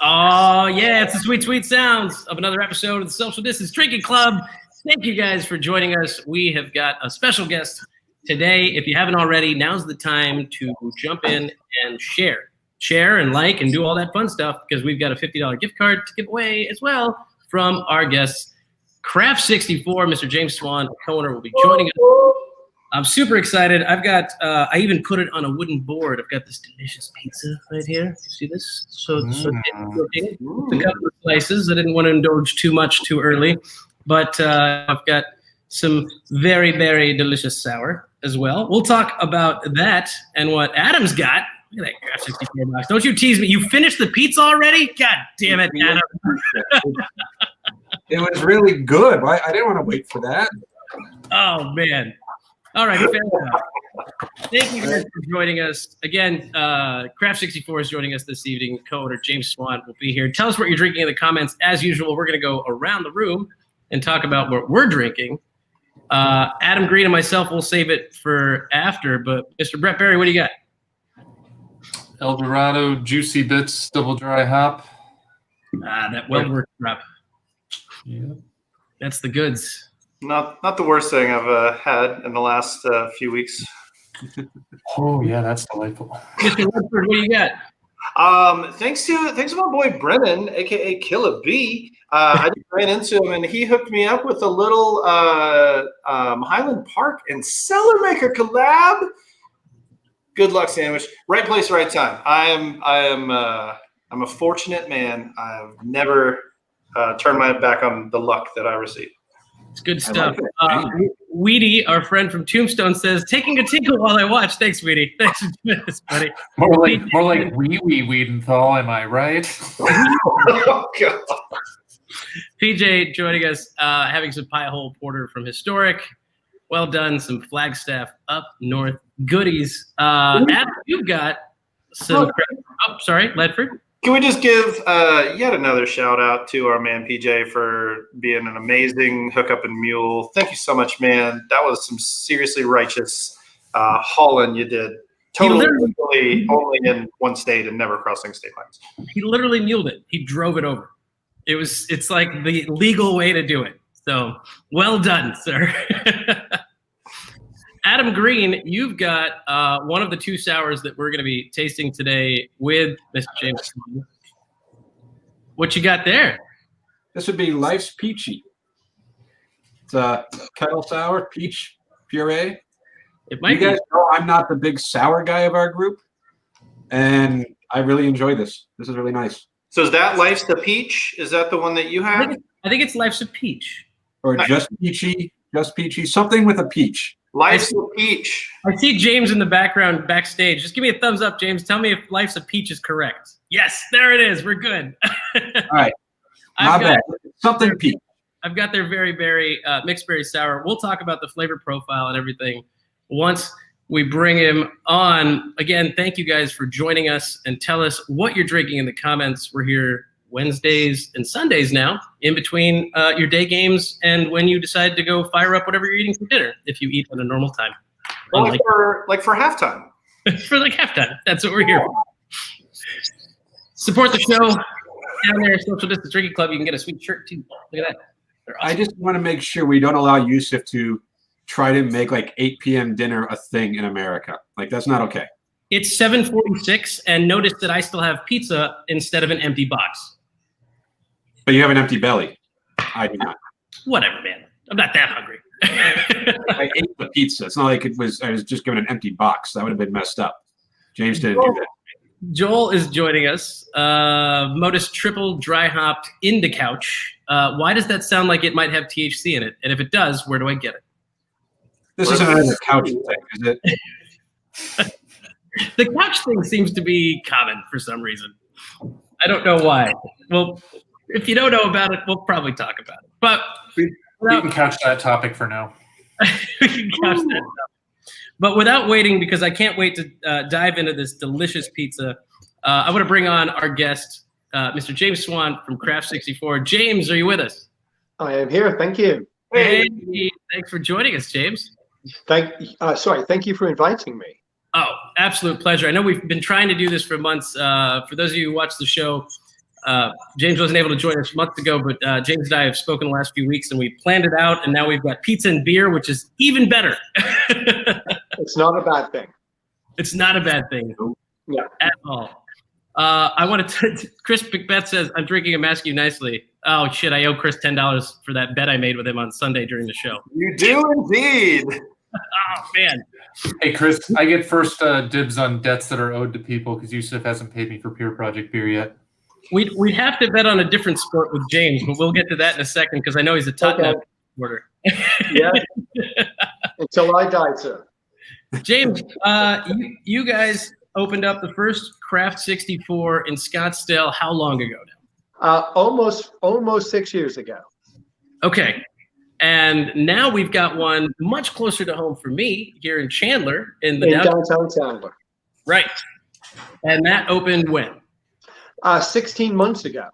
Oh, yeah, it's the sweet, sweet sounds of another episode of the Social Distance Drinking Club. Thank you guys for joining us. We have got a special guest today. If you haven't already, now's the time to jump in and share and like and do all that fun stuff because we've got a $50 gift card to give away as well from our guests. Craft 64, Mr. James Swann, co-owner, will be joining us. I'm super excited. I've got, I even put it on a wooden board. I've got this delicious pizza right here. You see this? So a couple of slices. I didn't want to indulge too much too early, but I've got some very, very delicious sour as well. We'll talk about that and what Adam's got. Look at that Craft 64 box. Don't you tease me. You finished the pizza already? God damn it, Adam. It was really good. I didn't want to wait for that. Oh, man. All right, fair enough. Thank you guys for joining us. Again, Craft 64 is joining us this evening. Co-owner James Swann will be here. Tell us what you're drinking in the comments. As usual, we're going to go around the room and talk about what we're drinking. Adam Green and myself will save it for after, but Mr. Brett Berry, what do you got? El Dorado Juicy Bits Double Dry Hop. That well-worked crap. Yeah. That's the goods. Not the worst thing I've had in the last few weeks. Oh yeah, that's delightful. Mr. Woodford, what do you got? Thanks to my boy Brennan, aka Killa B. I just ran into him and he hooked me up with a little Highland Park and Cellar Maker collab. Good luck sandwich. Right place, right time. I'm a fortunate man. I've never turned my back on the luck that I received. It's good stuff. Weedy, our friend from Tombstone, says, "Taking a tinkle while I watch." Thanks, Weedy. Thanks for doing this, buddy. More like wee Wiedenthal, am I right? Oh, God. PJ joining us, having some pie hole porter from Historic. Well done. Some Flagstaff up north goodies. Adam, you've got some. Oh, sorry, Ledford. Can we just give yet another shout out to our man PJ for being an amazing hookup and mule? Thank you so much, man. That was some seriously righteous hauling you did. Totally only in one state and never crossing state lines. He literally muled it. He drove it over. It's like the legal way to do it. So well done, sir. Adam Green, you've got one of the two sours that we're going to be tasting today with Mr. James Swann. What you got there? This would be Life's Peachy. It's a kettle sour, peach puree. It might you guys know I'm not the big sour guy of our group, and I really enjoy this. This is really nice. So is that Life's the Peach? Is that the one that you have? I think it's Life's a Peach. Or nice. just peachy, something with a peach. Life's a Peach. I see James in the background backstage. Just give me a thumbs up, James. Tell me if Life's a Peach is correct. Yes, there it is. We're good. All right. Not bad. Something peach. I've got their very berry, mixed berry sour. We'll talk about the flavor profile and everything once we bring him on. Again, thank you guys for joining us and tell us what you're drinking in the comments. We're here Wednesdays and Sundays now, in between your day games and when you decide to go fire up whatever you're eating for dinner, if you eat at a normal time. Well, like for halftime. For like halftime. That's what we're here for. Support the show down there, Social Distance Drinking Club. You can get a sweet shirt too. Look at that. Awesome. I just want to make sure we don't allow Yusuf to try to make like 8 p.m. dinner a thing in America. Like, that's not okay. It's 7:46, and notice that I still have pizza instead of an empty box. But you have an empty belly. I do not. Whatever, man. I'm not that hungry. I ate the pizza. It's not like I was just given an empty box. That would have been messed up. James didn't do that. Joel is joining us. Modus triple dry hopped Inda Couch. Why does that sound like it might have THC in it? And if it does, where do I get it? This isn't another couch thing, is it? The couch thing seems to be common for some reason. I don't know why. Well, if you don't know about it, we'll probably talk about it. But we can couch that topic for now. We can couch that topic. But without waiting, because I can't wait to dive into this delicious pizza, I want to bring on our guest, Mr. James Swann from Craft 64. James, are you with us? I am here. Thank you. Hey, thanks for joining us, James. Thank you for inviting me. Oh, absolute pleasure. I know we've been trying to do this for months. For those of you who watch the show, James wasn't able to join us months ago, but James and I have spoken the last few weeks, and we planned it out, and now we've got pizza and beer, which is even better. It's not a bad thing. It's not a bad thing at all. I want to Chris McBeth says, I'm drinking and masking you nicely. Oh, shit, I owe Chris $10 for that bet I made with him on Sunday during the show. You do indeed. Oh, man. Hey, Chris, I get first dibs on debts that are owed to people because Yusuf hasn't paid me for Peer Project beer yet. We'd have to bet on a different sport with James, but we'll get to that in a second because I know he's a Tottenham supporter. Yeah. Until I die, sir. James, you guys opened up the first Craft 64 in Scottsdale how long ago now? Almost 6 years ago. Okay. And now we've got one much closer to home for me here in Chandler in downtown Chandler. Right. And that opened when? 16 months ago.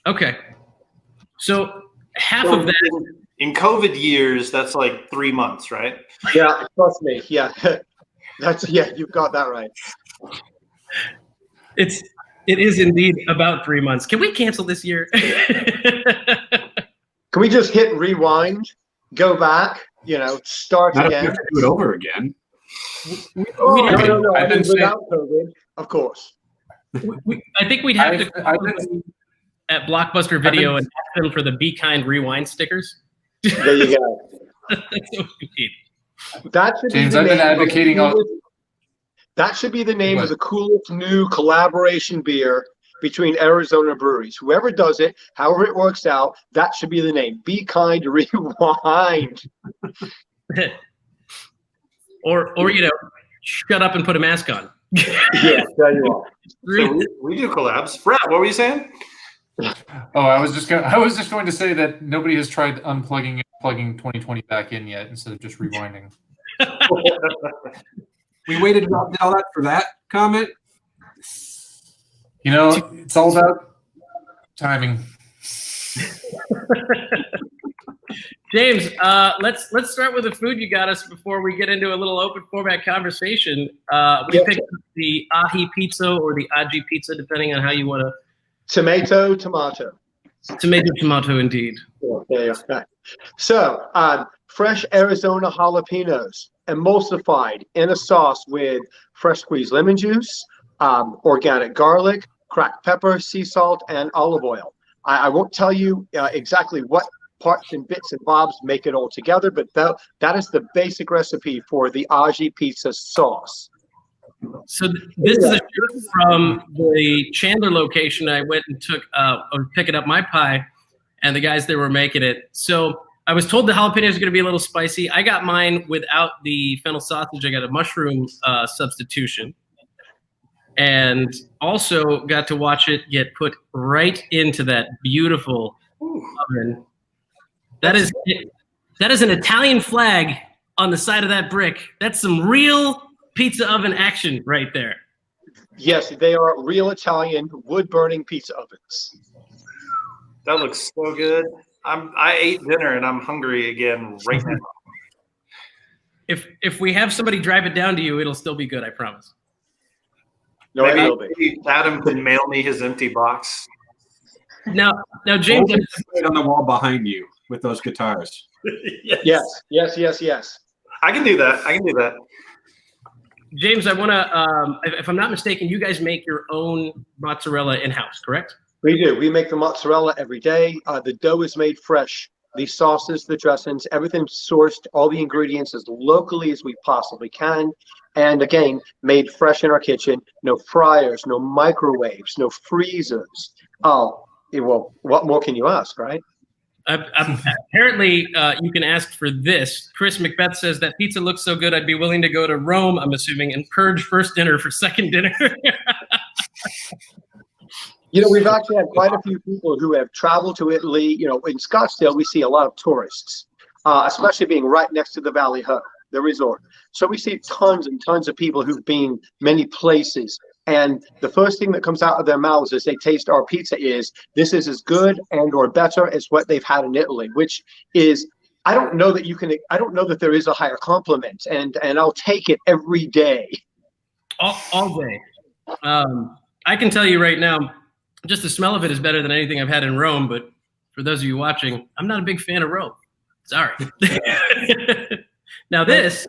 Okay. So half of that. In COVID years, that's like 3 months, right? Yeah, trust me. Yeah. You've got that right. It is indeed about 3 months. Can we cancel this year? Can we just hit rewind, go back, start Not again? if we have to do it over again. No. I mean, been without COVID, of course. I think we'd have to at Blockbuster Video and ask them for the Be Kind rewind stickers. There you go. That's what we need. That should James, be I've been advocating that should be the name of the coolest new collaboration beer between Arizona breweries. Whoever does it, however it works out, that should be the name. Be Kind Rewind. or shut up and put a mask on. Yeah, there you are. So we do collabs. Brett, what were you saying? Oh, I was just going to say that nobody has tried unplugging and plugging 2020 back in yet instead of just rewinding. We waited about all that for that comment. It's all about timing. James, let's start with the food you got us before we get into a little open format conversation. We picked the ahi pizza or the aji pizza, depending on how you want to. Tomato. Tomato, indeed. Yeah. So, fresh Arizona jalapenos, emulsified in a sauce with fresh squeezed lemon juice, organic garlic, cracked pepper, sea salt, and olive oil. I won't tell you exactly what parts and bits and bobs make it all together, but that is the basic recipe for the aji pizza sauce. So this is a shirt from the Chandler location. I went and I was picking up my pie, and the guys there were making it. So I was told the jalapenos are going to be a little spicy. I got mine without the fennel sausage. I got a mushroom substitution, and also got to watch it get put right into that beautiful oven. That is an Italian flag on the side of that brick. That's some real pizza oven action right there. Yes, they are real Italian wood-burning pizza ovens. That looks so good. I ate dinner and I'm hungry again right now. If we have somebody drive it down to you, it'll still be good, I promise. No, Maybe Adam can mail me his empty box. Now, James, Right on the wall behind you with those guitars. Yes. I can do that. James, I want to, if I'm not mistaken, you guys make your own mozzarella in-house, correct? We do. We make the mozzarella every day. The dough is made fresh. The sauces, the dressings, everything's sourced, all the ingredients as locally as we possibly can. And again, made fresh in our kitchen. No fryers, no microwaves, no freezers. Oh, well, what more can you ask, right? Apparently, you can ask for this. Chris McBeth says that pizza looks so good, I'd be willing to go to Rome, I'm assuming, and purge first dinner for second dinner. We've actually had quite a few people who have traveled to Italy. In Scottsdale, we see a lot of tourists, especially being right next to the Valley Hub, the resort. So we see tons and tons of people who've been many places. And the first thing that comes out of their mouths as they taste our pizza is, this is as good and or better as what they've had in Italy, which is, I don't know that there is a higher compliment, and I'll take it every day. All day. I can tell you right now, just the smell of it is better than anything I've had in Rome. But for those of you watching, I'm not a big fan of Rome. Sorry. Now this.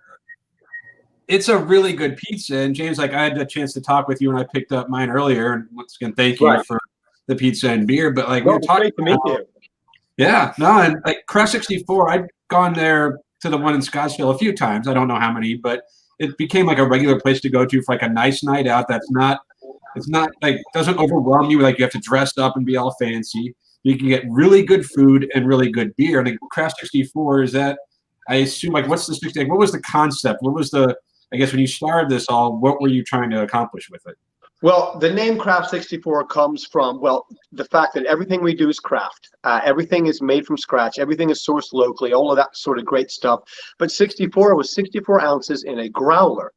It's a really good pizza. And James, like I had a chance to talk with you when I picked up mine earlier. And once again, thank you for the pizza and beer. But like we were talking to meet you. Yeah, no, and like Craft 64, I'd gone there to the one in Scottsdale a few times. I don't know how many, but it became like a regular place to go to for like a nice night out. It's not like doesn't overwhelm you. Like you have to dress up and be all fancy. You can get really good food and really good beer. And like Craft 64 is that, I assume, like what's the 60? Like, what was the concept? What was the, I guess when you started this all, what were you trying to accomplish with it? Well, the name Craft 64 comes from, well, the fact that everything we do is craft. Everything is made from scratch. Everything is sourced locally, all of that sort of great stuff. But 64 was 64 ounces in a growler.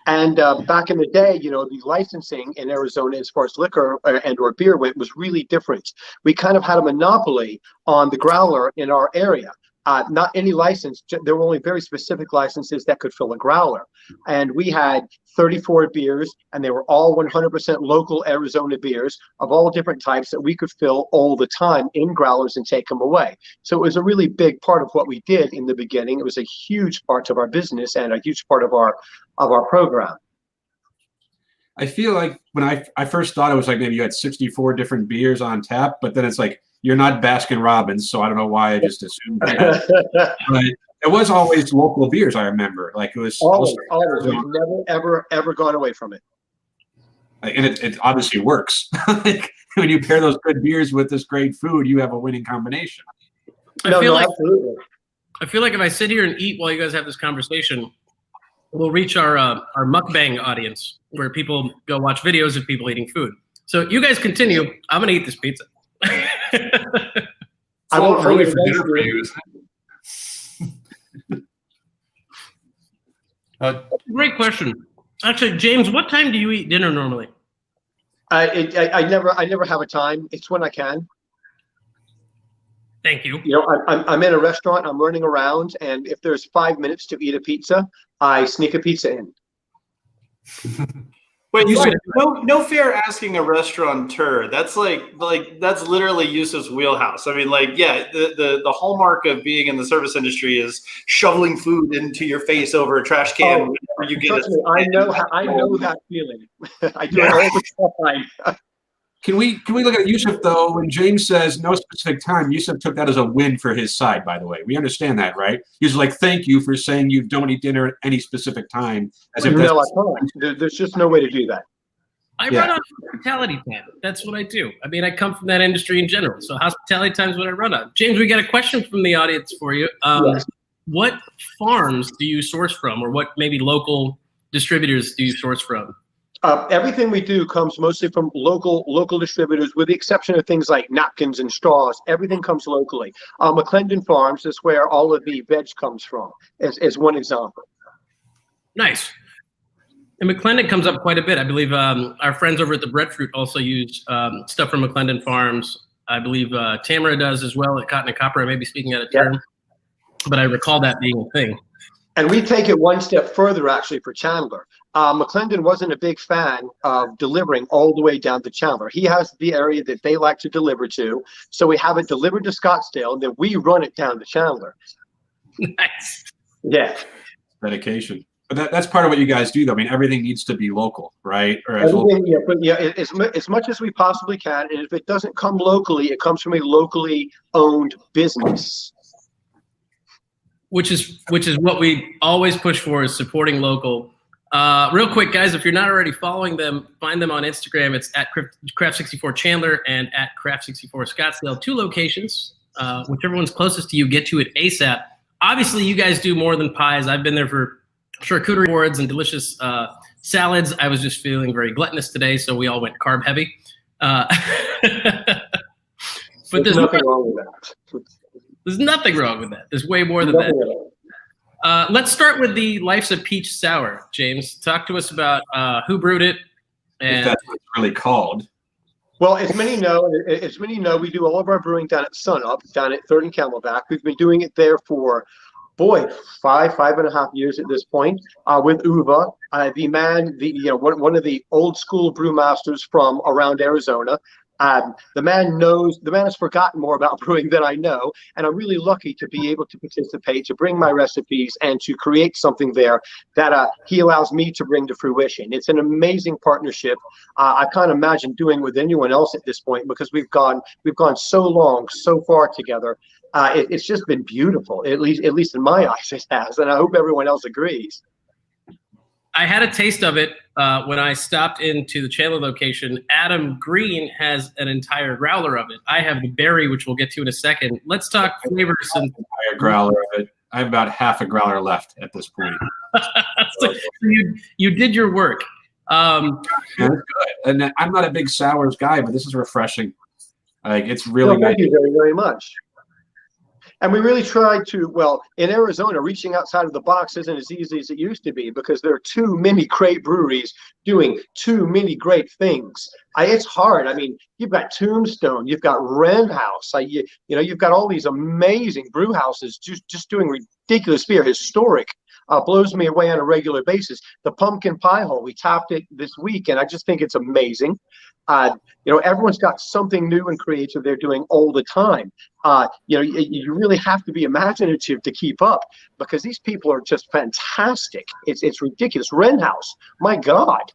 And back in the day, you know, the licensing in Arizona as far as liquor and or beer went was really different. We kind of had a monopoly on the growler in our area. Not any license. There were only very specific licenses that could fill a growler. And we had 34 beers, and they were all 100% local Arizona beers of all different types that we could fill all the time in growlers and take them away. So it was a really big part of what we did in the beginning. It was a huge part of our business and a huge part of our program. I feel like when I first thought it was like maybe you had 64 different beers on tap, but then it's like, you're not Baskin Robbins, so I don't know why I just assumed that. But it was always local beers, I remember. Like it was always. We've never, ever gone away from it. And it obviously works. Like when you pair those good beers with this great food, you have a winning combination. I feel like absolutely. if I sit here and eat while you guys have this conversation, we'll reach our mukbang audience where people go watch videos of people eating food. So you guys continue. I'm gonna eat this pizza. I won't early for dinner for you. Great question. Actually, James, what time do you eat dinner normally? I never have a time. It's when I can. Thank you. You know, I'm in a restaurant. I'm running around, and if there's 5 minutes to eat a pizza, I sneak a pizza in. Wait, no fair asking a restaurateur. That's that's literally Yusuf's wheelhouse. I mean, like, yeah, the hallmark of being in the service industry is shoveling food into your face over a trash can. Whenever you get it. I know that feeling. I do it all the time. Can we look at Yusuf though? When James says no specific time, Yusuf took that as a win for his side. By the way, we understand that, right? He's like, "Thank you for saying you don't eat dinner at any specific time." As if no, I can't. There's just no way to do that. I run on hospitality time. That's what I do. I mean, I come from that industry in general, so hospitality time is what I run on. James, we got a question from the audience for you. Yes. What farms do you source from, or what maybe local distributors do you source from? Everything we do comes mostly from local distributors, with the exception of things like napkins and straws. Everything comes locally. McClendon Farms is where all of the veg comes from, as one example. Nice. And McClendon comes up quite a bit. I believe our friends over at the Breadfruit also use stuff from McClendon Farms. I believe Tamara does as well at Cotton and Copper. I may be speaking out of turn, but I recall that being a thing. And we take it one step further, actually, for Chandler. McClendon wasn't a big fan of delivering all the way down to Chandler. He has the area that they like to deliver to. So we have it delivered to Scottsdale, and then we run it down to Chandler. Nice. Yeah. Dedication. But that's part of what you guys do, though. I mean, everything needs to be local, right? Or as much as we possibly can. And if it doesn't come locally, it comes from a locally owned business. Which is what we always push for, is supporting local. Real quick, guys, if you're not already following them, find them on Instagram. It's at Craft64 Chandler and at Craft64 Scottsdale. 2 locations. Whichever one's closest to you, get to it ASAP. Obviously, you guys do more than pies. I've been there for charcuterie boards and delicious salads. I was just feeling very gluttonous today, so we all went carb heavy. But there's nothing wrong with that. There's nothing wrong with that. There's way more than that. Let's start with the Life's a Peach Sour. James, talk to us about who brewed it. And if that's what it's really called. Well, as many know, we do all of our brewing down at Sunup, down at 3rd and Camelback. We've been doing it there for, 5.5 years at this point, with Uva, one of the old school brewmasters from around Arizona. The man has forgotten more about brewing than I know, and I'm really lucky to be able to participate, to bring my recipes, and to create something there that he allows me to bring to fruition. It's an amazing partnership. I can't imagine doing with anyone else at this point, because we've gone so long, so far together. It's just been beautiful, at least in my eyes it has, and I hope everyone else agrees. I had a taste of it when I stopped into the Chandler location. Adam Green has an entire growler of it. I have the berry, which we'll get to in a second. Let's talk flavors. Entire growler of it. I have about half a growler left at this point. So you did your work. Yeah, it's good. And I'm not a big sours guy, but this is refreshing. Like, it's really nice. Thank you very, very much. And we really tried to, well, in Arizona, reaching outside of the box isn't as easy as it used to be, because there are too many great breweries doing too many great things. It's hard. I mean, you've got Tombstone, you've got Wren House, you've got all these amazing brew houses just doing ridiculous beer, historic. Blows me away on a regular basis. The Pumpkin Pie Hole, we tapped it this week, and I just think it's amazing. Everyone's got something new and creative they're doing all the time. You really have to be imaginative to keep up, because these people are just fantastic. It's ridiculous. Wren House, my God.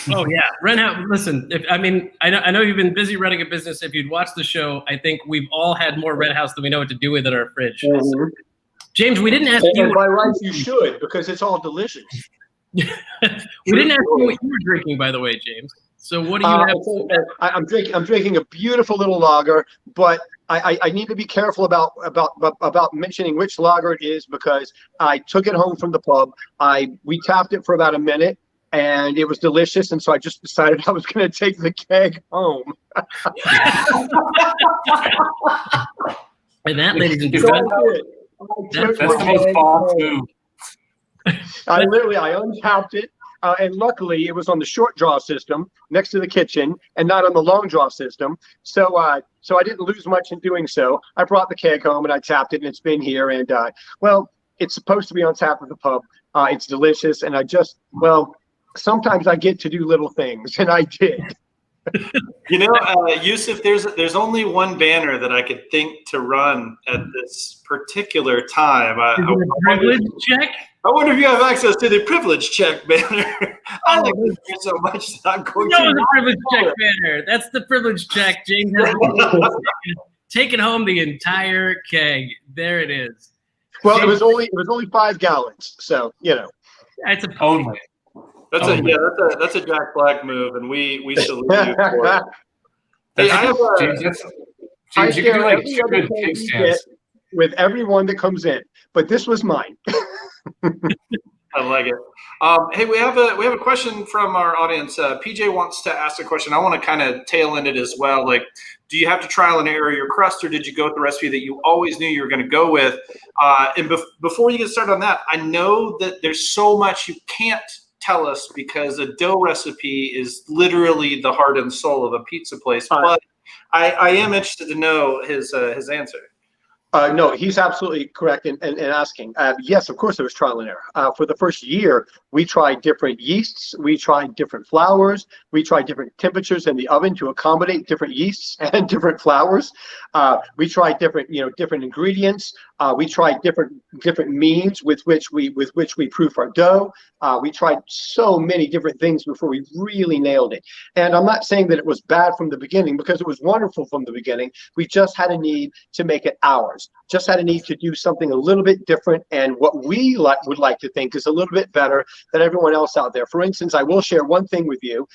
Oh yeah, Wren House. Listen, I know you've been busy running a business. If you'd watched the show, I think we've all had more Wren House than we know what to do with in our fridge. Mm-hmm. James, we didn't ask you. And by rights, you should, because it's all delicious. We didn't ask you what you were drinking, by the way, James. So what do you have? I'm drinking a beautiful little lager, but I need to be careful about mentioning which lager it is, because I took it home from the pub. We tapped it for about a minute, and it was delicious, and so I just decided I was going to take the keg home. And that, ladies and gentlemen, that's the most boss move. I untapped it, and luckily it was on the short draw system next to the kitchen and not on the long draw system. So I didn't lose much in doing so. I brought the keg home and I tapped it, and it's been here. And it's supposed to be on tap at the pub. It's delicious, and sometimes I get to do little things, and I did. Yusuf, there's only one banner that I could think to run at this particular time. Privilege check? I wonder if you have access to the privilege check banner. I like this beer so much that I'm going to. The privilege check banner. That's the privilege check. James has taken home the entire keg. There it is. Well, James, it was only 5 gallons, so That's a only. That's a Jack Black move, and we salute you for it. Hey, James, you can do like 2 good pig stands with everyone that comes in, but this was mine. I like it. Hey, we have a question from our audience. PJ wants to ask a question. I want to kind of tail end it as well. Like, do you have to trial and error your crust, or did you go with the recipe that you always knew you were going to go with? And before you get started on that, I know that there's so much you can't tell us, because a dough recipe is literally the heart and soul of a pizza place. But I am interested to know his answer. No, he's absolutely correct in asking. Yes, of course, there was trial and error. For the first year, we tried different yeasts, we tried different flours, we tried different temperatures in the oven to accommodate different yeasts and different flours. We tried different ingredients. We tried different means with which we proof our dough. We tried so many different things before we really nailed it. And I'm not saying that it was bad from the beginning, because it was wonderful from the beginning. We just had a need to make it ours. Just had a need to do something a little bit different, and what we would like to think is a little bit better than everyone else out there. For instance, I will share one thing with you,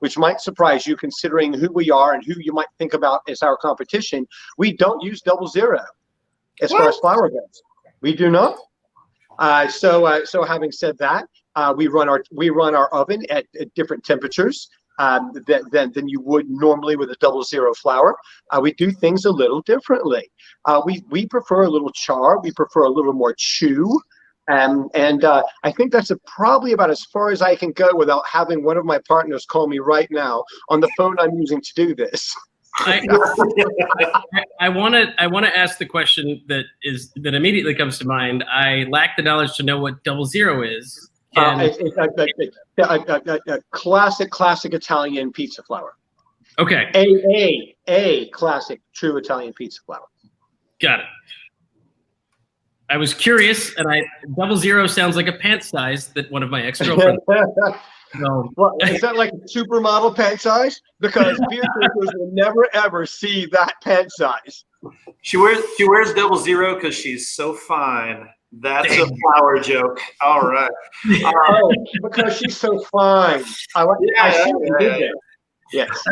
which might surprise you, considering who we are and who you might think about as our competition. We don't use 00 as far as flour goes. We do not. So having said that, we run our oven at different temperatures than you would normally with a 00 flour. We do things a little differently. We prefer a little char. We prefer a little more chew. And I think that's probably about as far as I can go without having one of my partners call me right now on the phone I'm using to do this. I want to ask the question that immediately comes to mind. I lack the knowledge to know what 00 is. It's a classic Italian pizza flour. Okay. A classic true Italian pizza flour. Got it. I was curious, and 00 sounds like a pant size that one of my ex-girlfriends. So, Well, is that like supermodel pant size? Because beer drinkers will never ever see that pant size. She wears 00 because she's so fine. That's a flour joke. All right. Oh, because she's so fine. I see what you did there. Yes.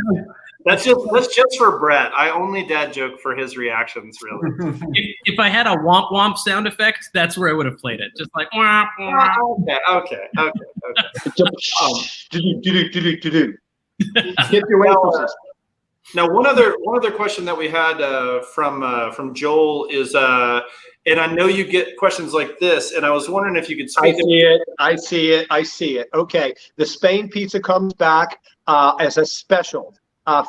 That's just for Brett. I only dad joke for his reactions, really. if I had a womp womp sound effect, that's where I would have played it. Just like womp womp. Okay. Get your waffles. Now, one other question that we had from Joel is, and I know you get questions like this, and I was wondering if you could speak. I see it. Okay, the Spain pizza comes back as a special.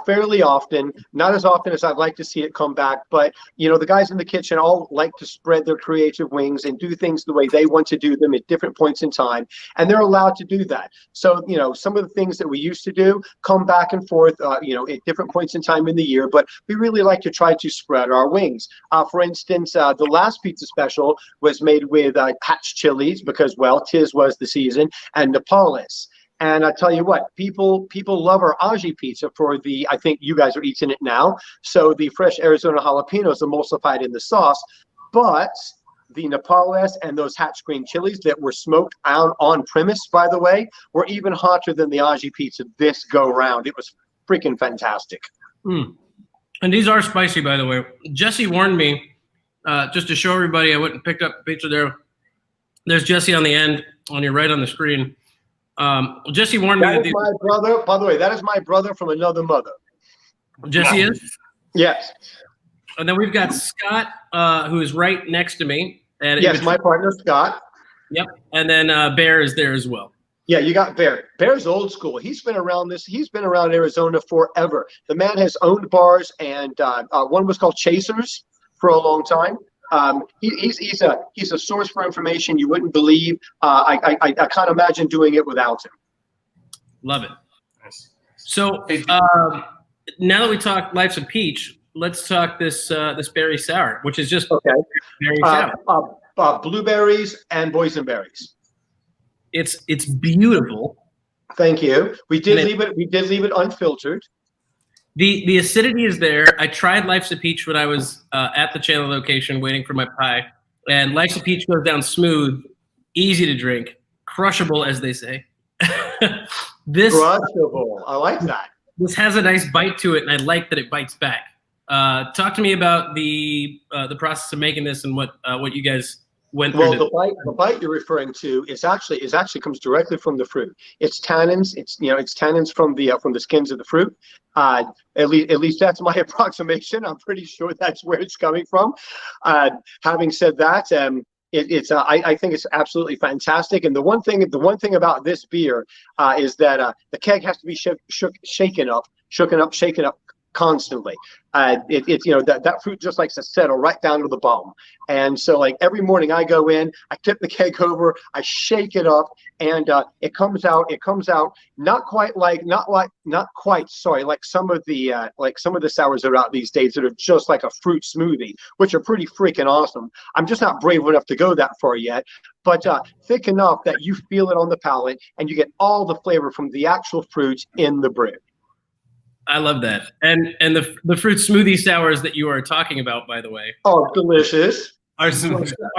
Fairly often, not as often as I'd like to see it come back, but the guys in the kitchen all like to spread their creative wings and do things the way they want to do them at different points in time, and they're allowed to do that. So some of the things that we used to do come back and forth, at different points in time in the year, but we really like to try to spread our wings. For instance, the last pizza special was made with hatch chilies because, well, 'tis was the season, and Napales. And I tell you what, people love our Aji pizza for I think you guys are eating it now. So the fresh Arizona jalapenos emulsified in the sauce, but the Napales and those hatch green chilies that were smoked out on premise, by the way, were even hotter than the Aji pizza this go round. It was freaking fantastic. And these are spicy, by the way. Jesse warned me, just to show everybody, I went and picked up pizza there. There's Jesse on the end, on your right on the screen. Jesse warned me that is my brother. By the way, that is my brother from another mother. Jesse is? Yes. And then we've got Scott, who is right next to me. And yes, my partner, Scott. Yep. And then Bear is there as well. Yeah, you got Bear. Bear's old school. He's been around Arizona forever. The man has owned bars, and one was called Chasers for a long time. He's a source for information you wouldn't believe. I can't imagine doing it without him. Love it. Nice. So now that we talk Life's a Peach, let's talk this berry sour, which is just berry sour. Blueberries and boysenberries. It's beautiful. Thank you. We did leave it unfiltered. The acidity is there. I tried Life's a Peach when I was at the Chandler location waiting for my pie, and Life's a Peach goes down smooth, easy to drink, crushable, as they say. Crushable. I like that. This has a nice bite to it, and I like that it bites back. Talk to me about the process of making this and what you guys went through. Well, the bite you're referring to is actually comes directly from the fruit. It's tannins. It's tannins from the skins of the fruit. At least that's my approximation. I'm pretty sure that's where it's coming from. Having said that, I think it's absolutely fantastic. And the one thing about this beer is that the keg has to be shaken up constantly. That fruit just likes to settle right down to the bottom. And so, like, every morning I go in, I tip the keg over, I shake it up, and it comes out not quite like some of the sours that are out these days that are just like a fruit smoothie, which are pretty freaking awesome. I'm just not brave enough to go that far yet, but thick enough that you feel it on the palate and you get all the flavor from the actual fruit in the brew. I love that. And the fruit smoothie sours that you are talking about, by the way, delicious. Are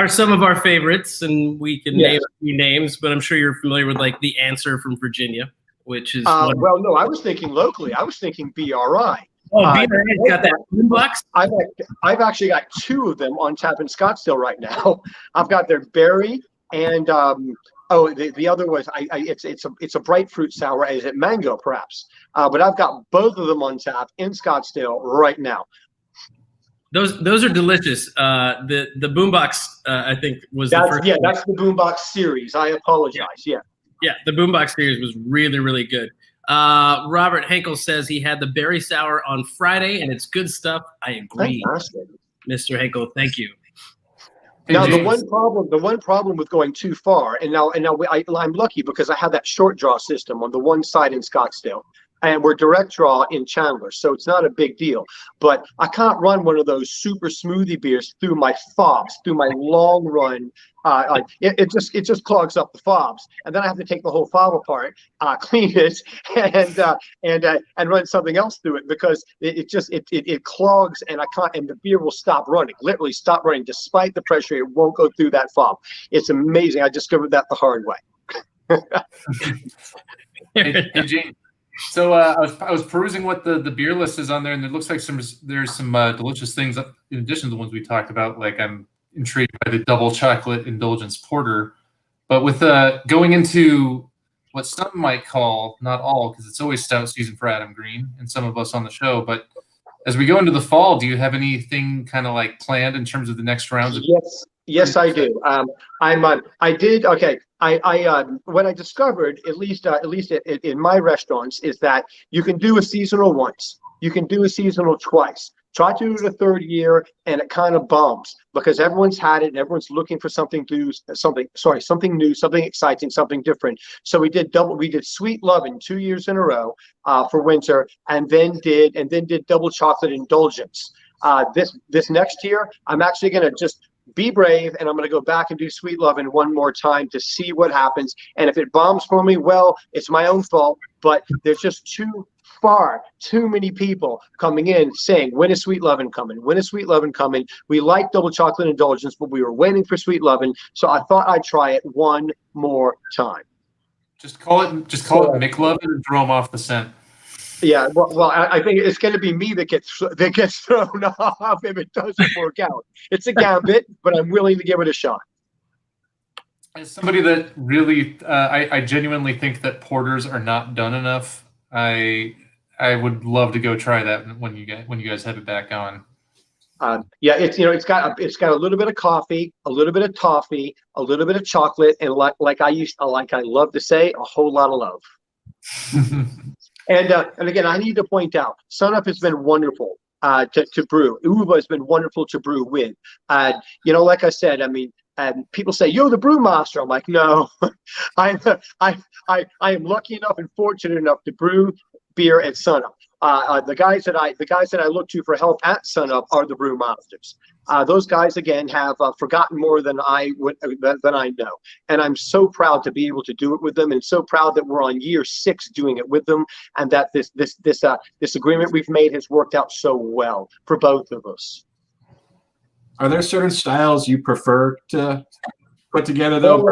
some of our favorites, and we can name a few names, but I'm sure you're familiar with like the Answer from Virginia, which is well, no, I was thinking locally. I was thinking BRI. Oh, BRI's got that boombox. I've actually got two of them on tap in Scottsdale right now. I've got their berry and the other was it's a bright fruit sour. Is it mango perhaps? But I've got both of them on tap in Scottsdale right now. Those are delicious. The boombox I think was the first. Yeah, that's the boombox series. I apologize. Yeah, the boombox series was really, really good. Robert Henkel says he had the berry sour on Friday and it's good stuff. I agree. Fantastic. Mr. Henkel, thank you. Now the one problem with going too far, and now I'm lucky because I have that short draw system on the one side in Scottsdale. and we're direct draw in Chandler, so it's not a big deal. But I can't run one of those super smoothie beers through my fobs, through my long run. It just clogs up the fobs, and then I have to take the whole fob apart, clean it, and run something else through it because it clogs, and I can't, and the beer will stop running, literally stop running, despite the pressure. It won't go through that fob. It's amazing. I discovered that the hard way. Hey, James. So I was perusing what the beer list is on there, and it looks like there's some delicious things in addition to the ones we talked about. Like I'm intrigued by the double chocolate indulgence porter, but with going into what some might call, not all, because it's always stout season for Adam Green and some of us on the show. But as we go into the fall, do you have anything kind of like planned in terms of the next rounds? Yes, I do. I did. Okay. What I discovered, at least in my restaurants, is that you can do a seasonal once, you can do a seasonal twice. Try to do it a third year, and it kind of bombs because everyone's had it and everyone's looking for something new, something exciting, something different. So we did Sweet Lovin' 2 years in a row for winter, and then did double chocolate indulgence. This next year, I'm actually going to just be brave, and I'm going to go back and do Sweet Lovin' one more time to see what happens. And if it bombs for me, well, it's my own fault. But there's just too many people coming in saying, when is Sweet Lovin' coming? When is Sweet Lovin' coming? We like double chocolate indulgence, but we were waiting for Sweet Lovin'. So I thought I'd try it one more time. Just call it McLovin' and throw them off the scent. Yeah, well, I think it's going to be me that gets thrown off if it doesn't work out. It's a gambit, but I'm willing to give it a shot. As somebody that really, I genuinely think that porters are not done enough. I would love to go try that when you guys have it back on. Yeah, it's got a little bit of coffee, a little bit of toffee, a little bit of chocolate, and like I love to say, a whole lot of love. And again, I need to point out, Sunup has been wonderful to brew. Uva has been wonderful to brew with. Like I said, I mean, people say, "You're the brewmaster." I'm like, no, I am lucky enough and fortunate enough to brew beer at Sunup. The guys that I look to for help at Sunup are the brewmasters. Those guys again have forgotten more than I know, and I'm so proud to be able to do it with them, and so proud that we're on year 6 doing it with them, and that this agreement we've made has worked out so well for both of us. Are there certain styles you prefer to put together, though?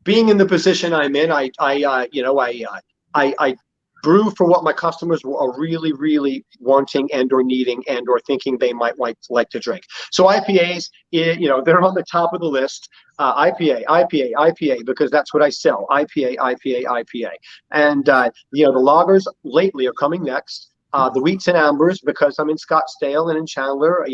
Being in the position I'm in, I brew for what my customers are really, really wanting and or needing and or thinking they might like to drink. So IPAs, they're on the top of the list. IPA, because that's what I sell. IPA. And the lagers lately are coming next. The wheats and ambers, because I'm in Scottsdale and in Chandler,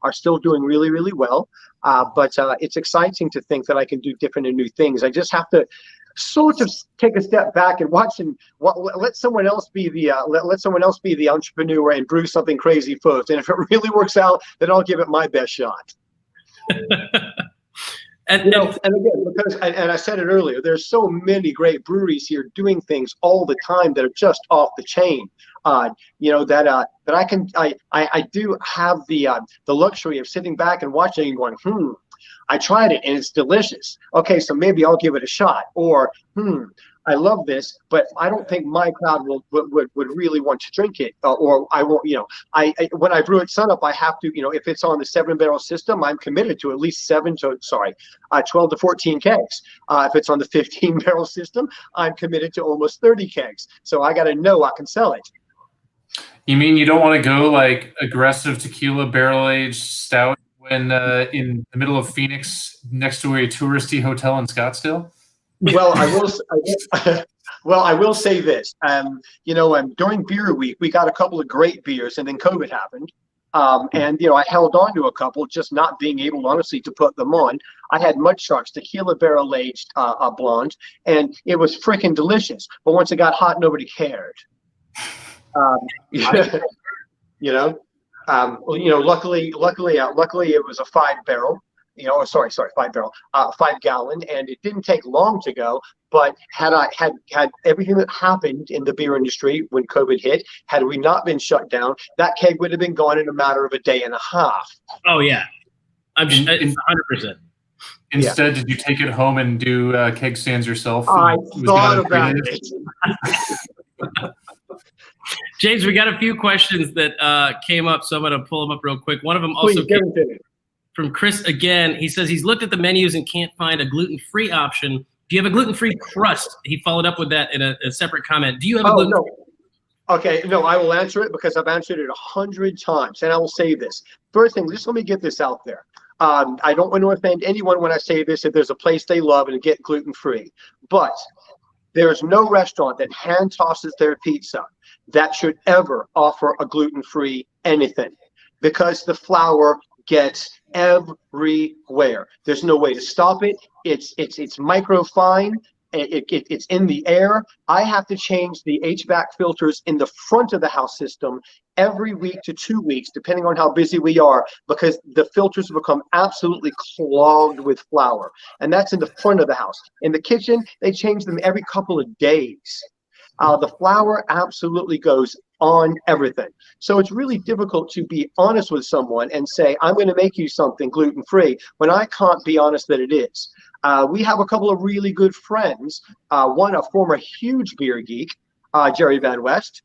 are still doing really, really well. But it's exciting to think that I can do different and new things. I just have to sort of take a step back and watch and let someone else be the entrepreneur and brew something crazy first. And if it really works out, then I'll give it my best shot. And again, because I said it earlier, there's so many great breweries here doing things all the time that are just off the chain. That I do have the luxury of sitting back and watching and going, I tried it and it's delicious. Okay, so maybe I'll give it a shot. Or, I love this, but I don't think my crowd would really want to drink it. Or I won't, when I brew at Sunup, I have to, if it's on the 7-barrel system, I'm committed to at least 12 to 14 kegs. If it's on the 15-barrel system, I'm committed to almost 30 kegs. So I got to know I can sell it. You mean you don't want to go like aggressive tequila barrel-aged stout when in the middle of Phoenix next to a touristy hotel in Scottsdale? Well, I will say this. During Beer Week, we got a couple of great beers, and then COVID happened. I held on to a couple, just not being able, honestly, to put them on. I had Mud Shark's tequila barrel-aged blonde, and it was freaking delicious. But once it got hot, nobody cared. Luckily, it was a 5-barrel. sorry, 5 barrel, 5 gallon, and it didn't take long to go. But had I had everything that happened in the beer industry when COVID hit, had we not been shut down, that keg would have been gone in a matter of a day and a half. Oh yeah, I'm 100%. Instead, did you take it home and do keg stands yourself? I thought about it. James, we got a few questions that came up, so I'm going to pull them up real quick. One of them also came from Chris again. He says he's looked at the menus and can't find a gluten-free option. Do you have a gluten-free crust? He followed up with that in a separate comment. Do you have a gluten-free? No. Okay, no, I will answer it because I've answered it 100 times, and I will say this. First thing, just let me get this out there. I don't want to offend anyone when I say this, if there's a place they love and get gluten-free. But there's no restaurant that hand tosses their pizza that should ever offer a gluten-free anything, because the flour gets everywhere. There's no way to stop it. It's microfine. It's in the air. I have to change the HVAC filters in the front of the house system every week to 2 weeks, depending on how busy we are, because the filters become absolutely clogged with flour. And that's in the front of the house. In the kitchen, they change them every couple of days. The flour absolutely goes on everything. So it's really difficult to be honest with someone and say, I'm going to make you something gluten-free, when I can't be honest that it is. We have a couple of really good friends, one a former huge beer geek, Jerry Van West,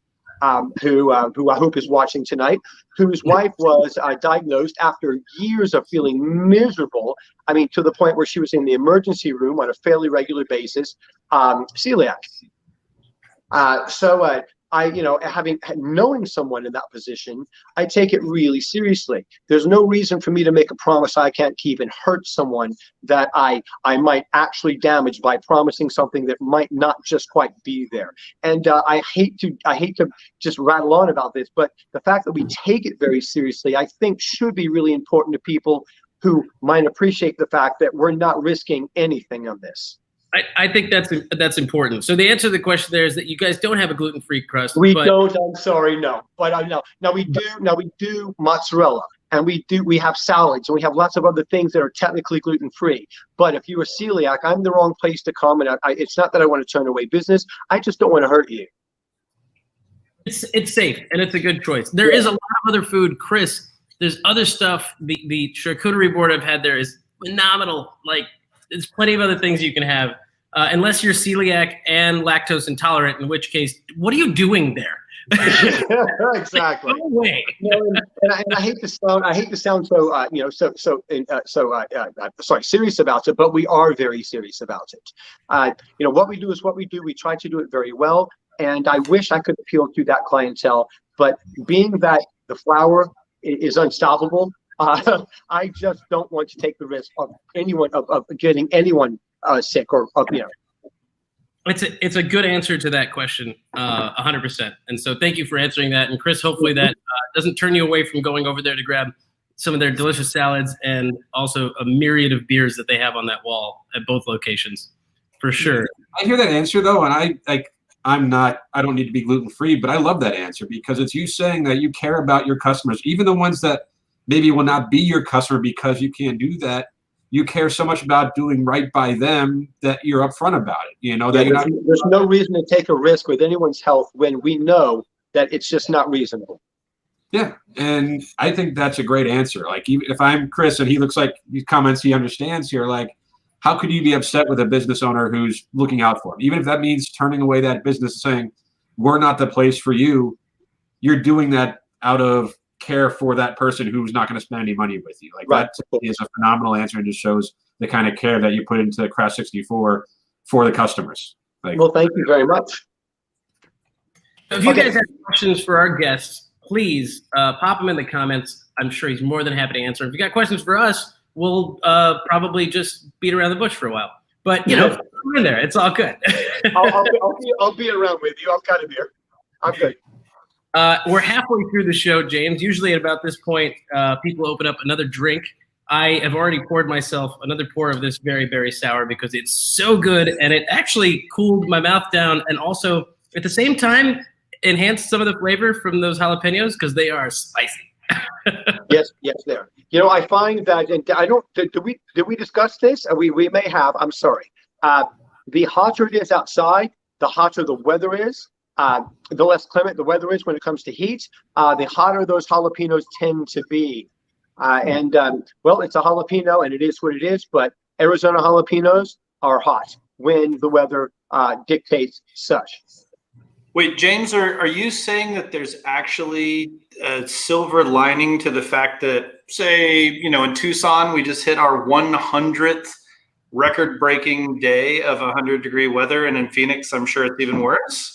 who I hope is watching tonight, whose wife was diagnosed after years of feeling miserable, I mean, to the point where she was in the emergency room on a fairly regular basis, celiac. So knowing someone in that position, I take it really seriously. There's no reason for me to make a promise I can't keep and hurt someone that I might actually damage by promising something that might not just quite be there. And I hate to just rattle on about this, but the fact that we take it very seriously, I think, should be really important to people who might appreciate the fact that we're not risking anything on this. I think that's important. So the answer to the question there is that you guys don't have a gluten-free crust. We don't. I'm sorry, no. But now we do. Now we do mozzarella, and we have salads, and we have lots of other things that are technically gluten-free. But if you're a celiac, I'm the wrong place to come. And it's not that I want to turn away business. I just don't want to hurt you. It's safe, and it's a good choice. There is a lot of other food, Chris. There's other stuff. The charcuterie board I've had there is phenomenal. Like, there's plenty of other things you can have. Unless you're celiac and lactose intolerant, in which case, what are you doing there? Exactly. No way. And I hate to sound so serious about it, but we are very serious about it. What we do is what we do. We try to do it very well, and I wish I could appeal to that clientele. But being that the flour is unstoppable, I just don't want to take the risk of getting anyone sick or It's a good answer to that question, 100%. And so thank you for answering that. And Chris, hopefully that doesn't turn you away from going over there to grab some of their delicious salads and also a myriad of beers that they have on that wall at both locations, for sure. I hear that answer though, and I don't need to be gluten-free, but I love that answer because it's you saying that you care about your customers, even the ones that maybe will not be your customer because you can't do that. You care so much about doing right by them that you're upfront about it. There's no reason to take a risk with anyone's health when we know that it's just not reasonable. Yeah, and I think that's a great answer. Like, even if I'm Chris and he looks like these comments he understands here, like, how could you be upset with a business owner who's looking out for him? Even if that means turning away that business and saying, we're not the place for you, you're doing that out of care for that person who's not going to spend any money with you. Like, right. That is a phenomenal answer and just shows the kind of care that you put into Craft 64 for the customers. Well, thank you very much. If you guys have questions for our guests, please pop them in the comments. I'm sure he's more than happy to answer. If you got questions for us, we'll probably just beat around the bush for a while. But, come in there. It's all good. I'll be around with you. I've got a beer. I'm good. We're halfway through the show, James. Usually at about this point, people open up another drink. I have already poured myself another pour of this very, very sour because it's so good, and it actually cooled my mouth down and also, at the same time, enhanced some of the flavor from those jalapenos because they are spicy. Yes, they are. I find that, and I don't. Did we discuss this? We may have. I'm sorry. The hotter it is outside, the hotter the weather is. The less clement the weather is when it comes to heat, the hotter those jalapenos tend to be. Well, it's a jalapeno, and it is what it is. But Arizona jalapenos are hot when the weather dictates such. Wait, James, are you saying that there's actually a silver lining to the fact that, say, in Tucson, we just hit our 100th record-breaking day of 100-degree weather, and in Phoenix, I'm sure it's even worse?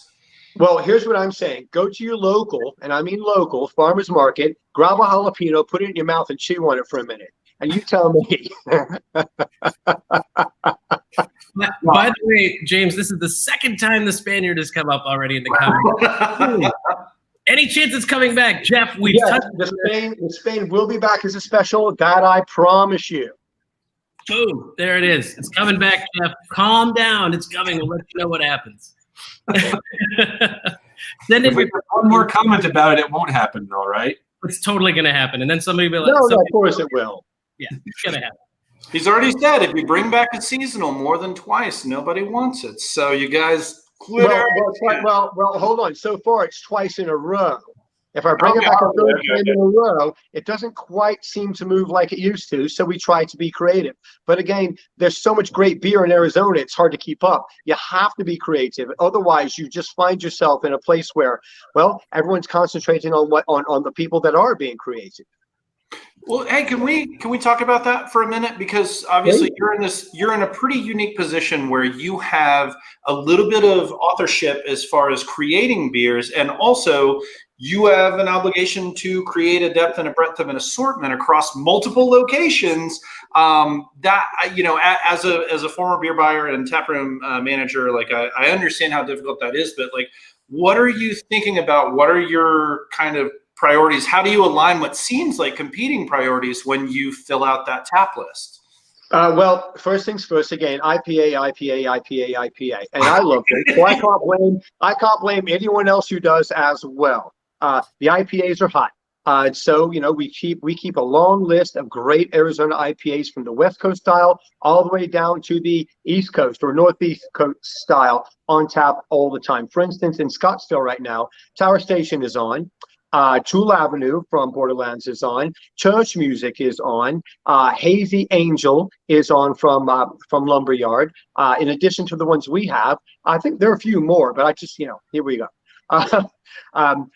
Well, here's what I'm saying. Go to your local, and I mean local, farmer's market, grab a jalapeno, put it in your mouth, and chew on it for a minute. And you tell me. By the way, James, this is the second time the Spaniard has come up already in the comments. Any chance it's coming back? Jeff, the Spain will be back as a special. That I promise you. Boom. There it is. It's coming back, Jeff. Calm down. It's coming. We'll let you know what happens. Then if we have one more comment about it, it won't happen, though, right? It's totally going to happen. And then somebody will be like, no, of course it will. Yeah, it's going to happen. He's already said if you bring back a seasonal more than twice, nobody wants it. So you guys quit. Well, hold on. So far, it's twice in a row. If I bring it back a third time in a row, it doesn't quite seem to move like it used to. So we try to be creative. But again, there's so much great beer in Arizona, it's hard to keep up. You have to be creative. Otherwise, you just find yourself in a place where, well, everyone's concentrating on the people that are being creative. Well, hey, can we talk about that for a minute? Because obviously you're in a pretty unique position where you have a little bit of authorship as far as creating beers, and also you have an obligation to create a depth and a breadth of an assortment across multiple locations. That as a former beer buyer and taproom manager, like I understand how difficult that is. But like, what are you thinking about? What are your kind of priorities? How do you align what seems like competing priorities when you fill out that tap list? Well, first things first, again, IPA, and I love it. So I can't blame anyone else who does as well. The IPAs are hot. So we keep a long list of great Arizona IPAs from the West Coast style all the way down to the East Coast or Northeast Coast style on tap all the time. For instance, in Scottsdale right now, Tower Station is on. Tool Avenue from Borderlands is on. Church Music is on. Hazy Angel is on from Lumberyard. In addition to the ones we have, I think there are a few more, but I just here we go.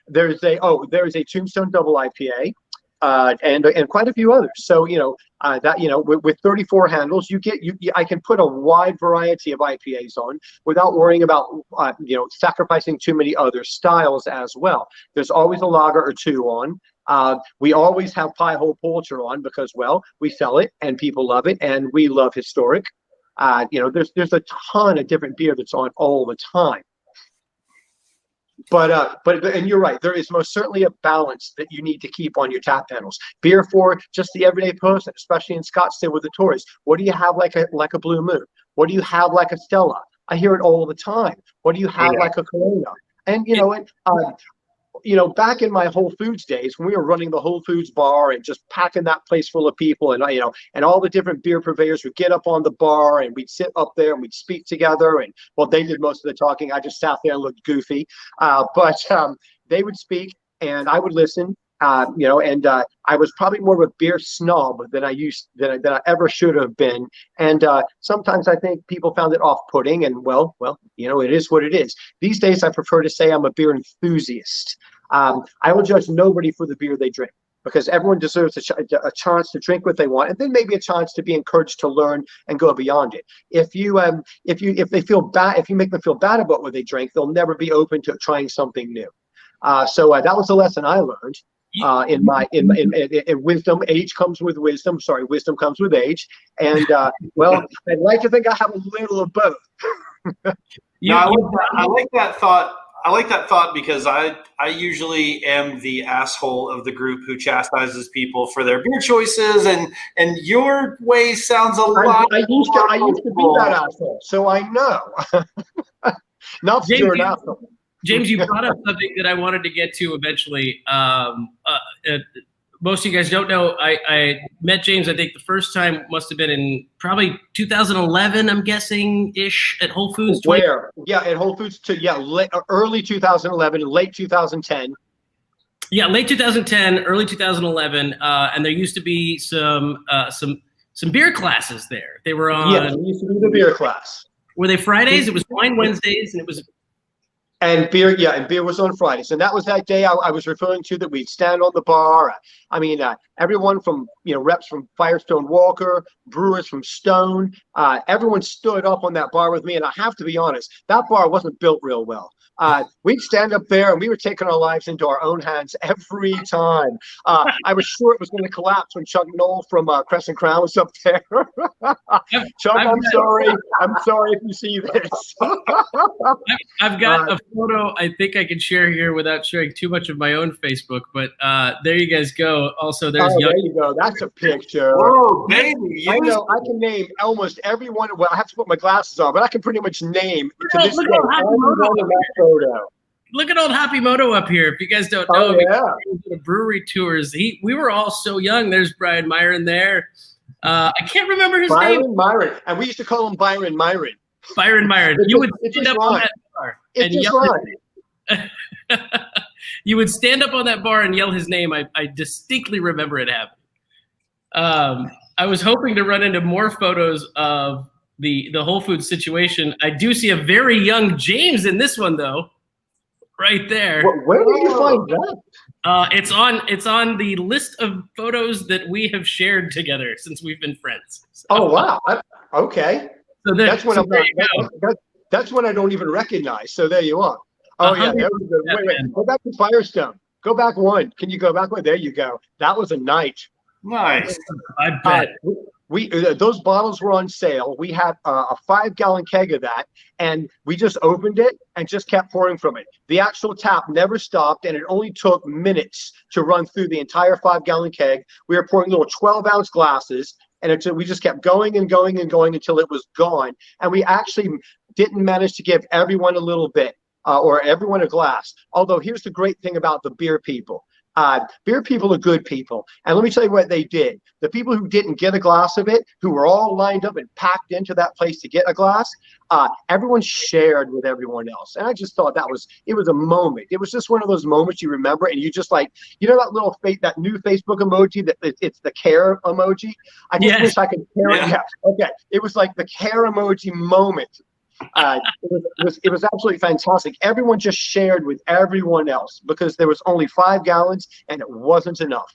There's a Tombstone Double IPA, and quite a few others. So with 34 handles, I can put a wide variety of IPAs on without worrying about sacrificing too many other styles as well. There's always a lager or two on. We always have Pie Hole Porter on because, well, we sell it and people love it, and we love historic. There's a ton of different beer that's on all the time. But and you're right, there is most certainly a balance that you need to keep on your tap panels. Beer for just the everyday person, especially in Scottsdale with the tourists. What do you have like a Blue Moon? What do you have like a Stella? I hear it all the time. What do you have like a Corona? And back in my Whole Foods days when we were running the Whole Foods bar and just packing that place full of people, and and all the different beer purveyors would get up on the bar and we'd sit up there and we'd speak together, and well, they did most of the talking. I just sat there and looked goofy, but they would speak and I would listen. I was probably more of a beer snob than I ever should have been. And sometimes I think people found it off-putting, and well, it is what it is. These days, I prefer to say I'm a beer enthusiast. I will judge nobody for the beer they drink, because everyone deserves a chance to drink what they want, and then maybe a chance to be encouraged to learn and go beyond it. If you make them feel bad about what they drink, they'll never be open to trying something new. So that was the lesson I learned. In wisdom, age comes with wisdom. Sorry, wisdom comes with age. And well, I'd like to think I have a little of both. I like that thought. I like that thought because I usually am the asshole of the group who chastises people for their beer choices, and your way sounds a lot. I used to be that asshole, so I know. Not that you're an asshole. James, you brought up something that I wanted to get to eventually. most of you guys don't know, I met James, I think the first time must have been in probably 2011, I'm guessing, ish, at Whole Foods. Where? Yeah, at Whole Foods, early 2011 and late 2010. Yeah, late 2010, early 2011, and there used to be some beer classes there. They were on. Yeah, we used to do the beer class. Were they Fridays? It was wine Wednesdays, and it was. And beer, yeah, and beer was on Fridays, and that was that day I was referring to, that we'd stand on the bar. I mean, everyone from reps from Firestone Walker, brewers from Stone, everyone stood up on that bar with me. And I have to be honest, that bar wasn't built real well. We'd stand up there and we were taking our lives into our own hands every time. I was sure it was going to collapse when Chuck Knoll from Crescent Crown was up there. Chuck, I'm sorry if you see this. I've got a photo I think I can share here without showing too much of my own Facebook, but there you guys go. Also, there's there you go. That's a picture. Whoa, baby. I know I can name almost everyone. Well, I have to put my glasses on, but I can pretty much name to this day everyone in that photo. Look at old Happy Moto up here. If you guys don't know, the brewery tours. We were all so young. There's Brian Myron there. I can't remember his name. Myron, and we used to call him Byron Myron. Byron Myron. You would stand up on that bar and yell his name. You would stand up on that bar and yell his name. I distinctly remember it happening. I was hoping to run into more photos of the Whole Foods situation. I do see a very young James in this one, though, right there. Where did you find that? It's on the list of photos that we have shared together since we've been friends. So, oh wow! Okay, so that's when that's when I don't even recognize. So there you are. Oh yeah, there we go. Wait, go back to Firestone. Go back one. Can you go back one? There you go. That was a night. Nice. I bet. We those bottles were on sale. We had a 5-gallon keg of that, and we just opened it and just kept pouring from it. The actual tap never stopped, and it only took minutes to run through the entire 5-gallon keg. We were pouring little 12-ounce glasses, and we just kept going and going and going until it was gone. And we actually didn't manage to give everyone a little bit or everyone a glass. Although here's the great thing about the beer people. Beer people are good people. And let me tell you what they did. The people who didn't get a glass of it, who were all lined up and packed into that place to get a glass, everyone shared with everyone else. And I just thought it was a moment. It was just one of those moments you remember, and you just like, that new Facebook emoji, that it's the care emoji. I just wish I could care it. Yeah. Okay. It was like the care emoji moment. It was absolutely fantastic. Everyone just shared with everyone else because there was only 5 gallons and it wasn't enough.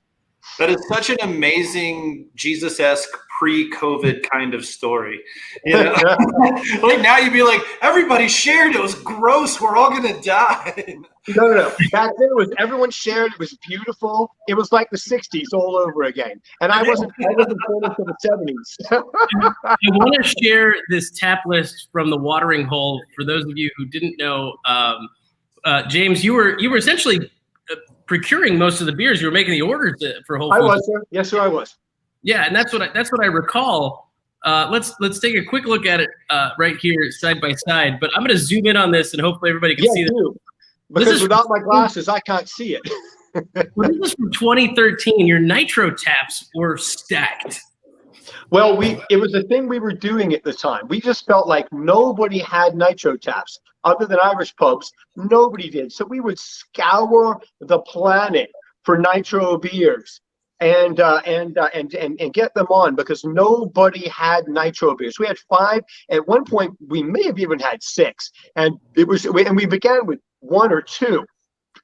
That is such an amazing Jesus-esque pre-COVID kind of story. Like now you'd be like, everybody shared. It was gross. We're all gonna die. No. Back then it was everyone shared. It was beautiful. It was like the '60s all over again. And I wasn't born until the '70s. I want to share this tap list from the watering hole for those of you who didn't know. James, you were essentially procuring most of the beers. You were making the orders for Whole Foods. I was, sir. Yes, sir, I was. Yeah, and that's what I recall. Let's take a quick look at it right here, side by side. But I'm going to zoom in on this, and hopefully everybody can see this. Because without my glasses, I can't see it. Well, this is from 2013. Your nitro taps were stacked. Well, it was a thing we were doing at the time. We just felt like nobody had nitro taps other than Irish pubs. Nobody did. So we would scour the planet for nitro beers and get them on because nobody had nitro beers. We had 5. At one point, we may have even had 6, and we began with 1 or 2.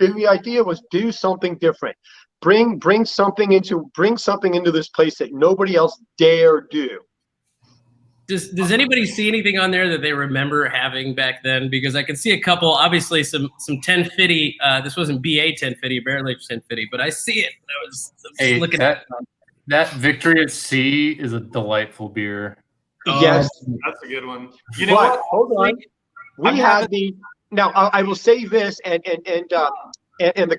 And the idea was do something different. Bring something into this place that nobody else dare do. Does anybody see anything on there that they remember having back then? Because I can see a couple, obviously some 1050. This wasn't BA 1050, barrel aged 1050, but I see it. I was looking at that Victory at Sea is a delightful beer. Yes, that's a good one. You know what? Hold on. We had the now. I will say this, and the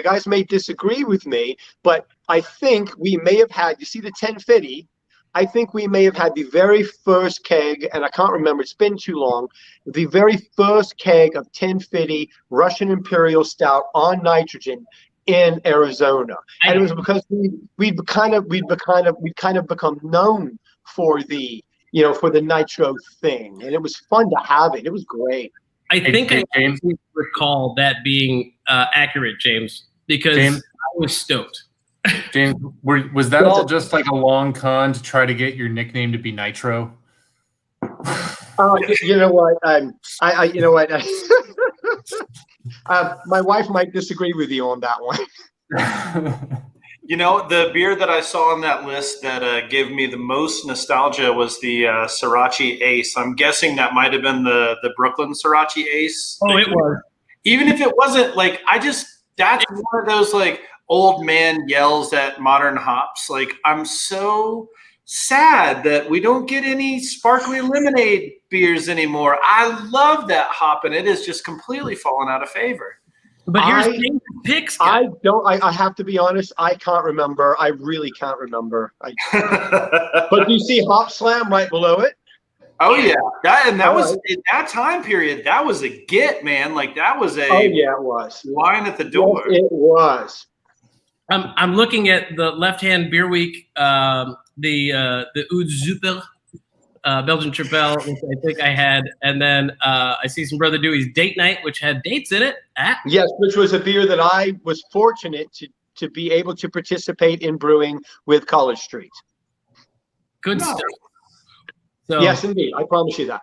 guys may disagree with me, but I think we may have had. You see the 1050. I think we may have had the very first keg, and I can't remember, it's been too long, the very first keg of 1050 Russian Imperial Stout on nitrogen in Arizona, and it was because we'd kind of become known for the for the nitro thing, and it was fun to have it. It was great. I think I recall that being accurate, James, because I was stoked. James, was that all just like a long con to try to get your nickname to be Nitro? You know what? You know what? My wife might disagree with you on that one. You know, the beer that I saw on that list that gave me the most nostalgia was the Sriracha Ace. I'm guessing that might have been the Brooklyn Sriracha Ace. Oh, it was. Even if it wasn't, like, that's one of those, like, old man yells at modern hops. Like, I'm so sad that we don't get any sparkly lemonade beers anymore. I love that hop, and it has just completely fallen out of favor. But here's James' picks. I have to be honest. I can't remember. I really can't remember. But do you see Hop Slam right below it? Oh yeah, that was in that time period. That was a get, man. Like that was a it was line at the door. Yes, it was. I'm looking at the Left Hand Beer Week, the Oud Zuper, Belgian Tripel, which I think I had, and then I see some Brother Dewey's Date Night, which had dates in it. Yes, which was a beer that I was fortunate to be able to participate in brewing with College Street. Good stuff. So, yes, indeed. I promise you that.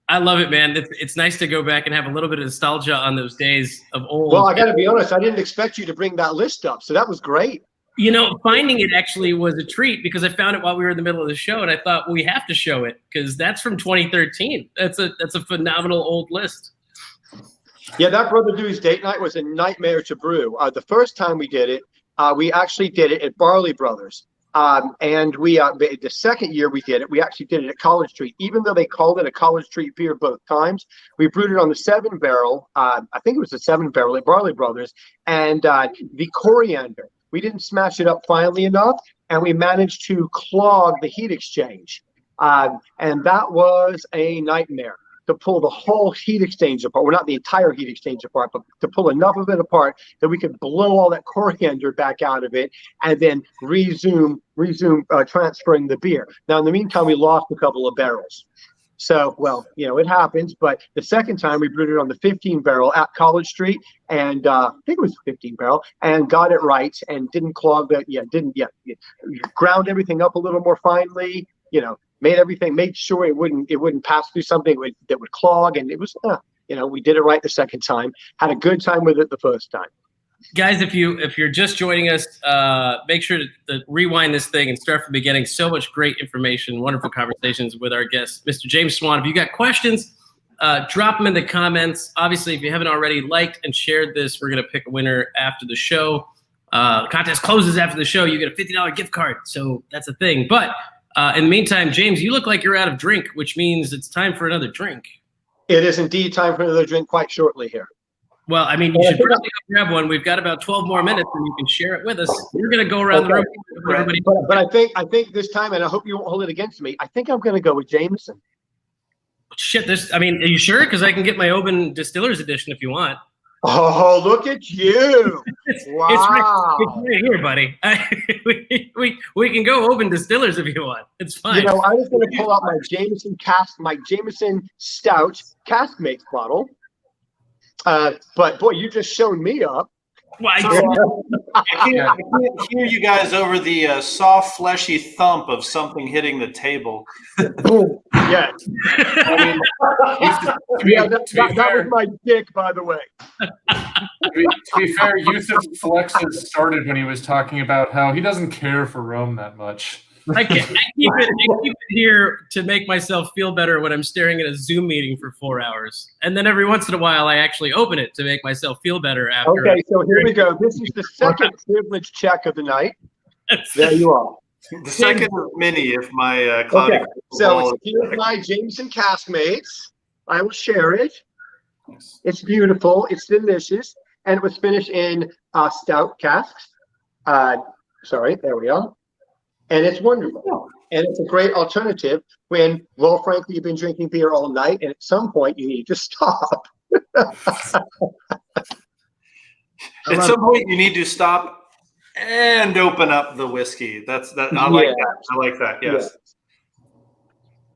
I love it, man. It's nice to go back and have a little bit of nostalgia on those days of old. Well, I got to be honest. I didn't expect you to bring that list up, so that was great. You know, finding it actually was a treat because I found it while we were in the middle of the show, and I thought, well, we have to show it because that's from 2013. That's a phenomenal old list. Yeah, that Brother Dewey's Date Night was a nightmare to brew. The first time we did it, we actually did it at Barley Brothers. And we the second year we did it, we actually did it at College Street. Even though they called it a College Street beer both times, we brewed it on the 7-barrel. I think it was the 7-barrel at Barley Brothers. And the coriander, we didn't smash it up finely enough, and we managed to clog the heat exchange. And that was a nightmare to pull the whole heat exchange apart. Well, not the entire heat exchange apart, but to pull enough of it apart that we could blow all that coriander back out of it and then resume transferring the beer. Now, in the meantime, we lost a couple of barrels. So, well, you know, it happens. But the second time we brewed it on the 15-barrel at College Street, and I think it was 15-barrel, and got it right and didn't clog that. Ground everything up a little more finely, you know, made sure it wouldn't pass through something that would clog, and it was, we did it right the second time. Had a good time with it the first time. Guys, if you're just joining us, make sure to rewind this thing and start from the beginning. So much great information, wonderful conversations with our guest, Mr. James Swann. If you got questions, drop them in the comments. Obviously, if you haven't already liked and shared this, we're going to pick a winner after the show. The contest closes after the show. You get a $50 gift card, so that's a thing. But in the meantime, James, you look like you're out of drink, which means it's time for another drink. It is indeed time for another drink quite shortly here. Well, I mean, you should probably go grab one. We've got about 12 more minutes, and you can share it with us. We're going to go around the room. Everybody. But I think this time, and I hope you won't hold it against me, I think I'm going to go with Jameson. Shit, are you sure? Because I can get my Oban Distillers Edition if you want. Oh, look at you! Wow, it's right here, buddy. We can go Oban Distillers if you want. It's fine. You know, I was going to pull out my Jameson Stout cask-made bottle. But boy, you just shown me up. Well, I can't hear you guys over the soft, fleshy thump of something hitting the table. Yeah. I mean, that was my dick, by the way. To be fair, Yusuf Flexes started when he was talking about how he doesn't care for Rome that much. I keep it here to make myself feel better when I'm staring at a Zoom meeting for 4 hours. And then every once in a while, I actually open it to make myself feel better after. Okay, so here we go. This is the second privilege check of the night. There you are. The second mini, if my cloudy. Okay, so here's my Jameson caskmates. I will share it. It's beautiful. It's delicious. And it was finished in stout casks. Sorry, there we are. And it's wonderful. And it's a great alternative when, well, frankly, you've been drinking beer all night, and at some point you need to stop. At some point, you need to stop and open up the whiskey. That's that. I like that. I like that. Yes.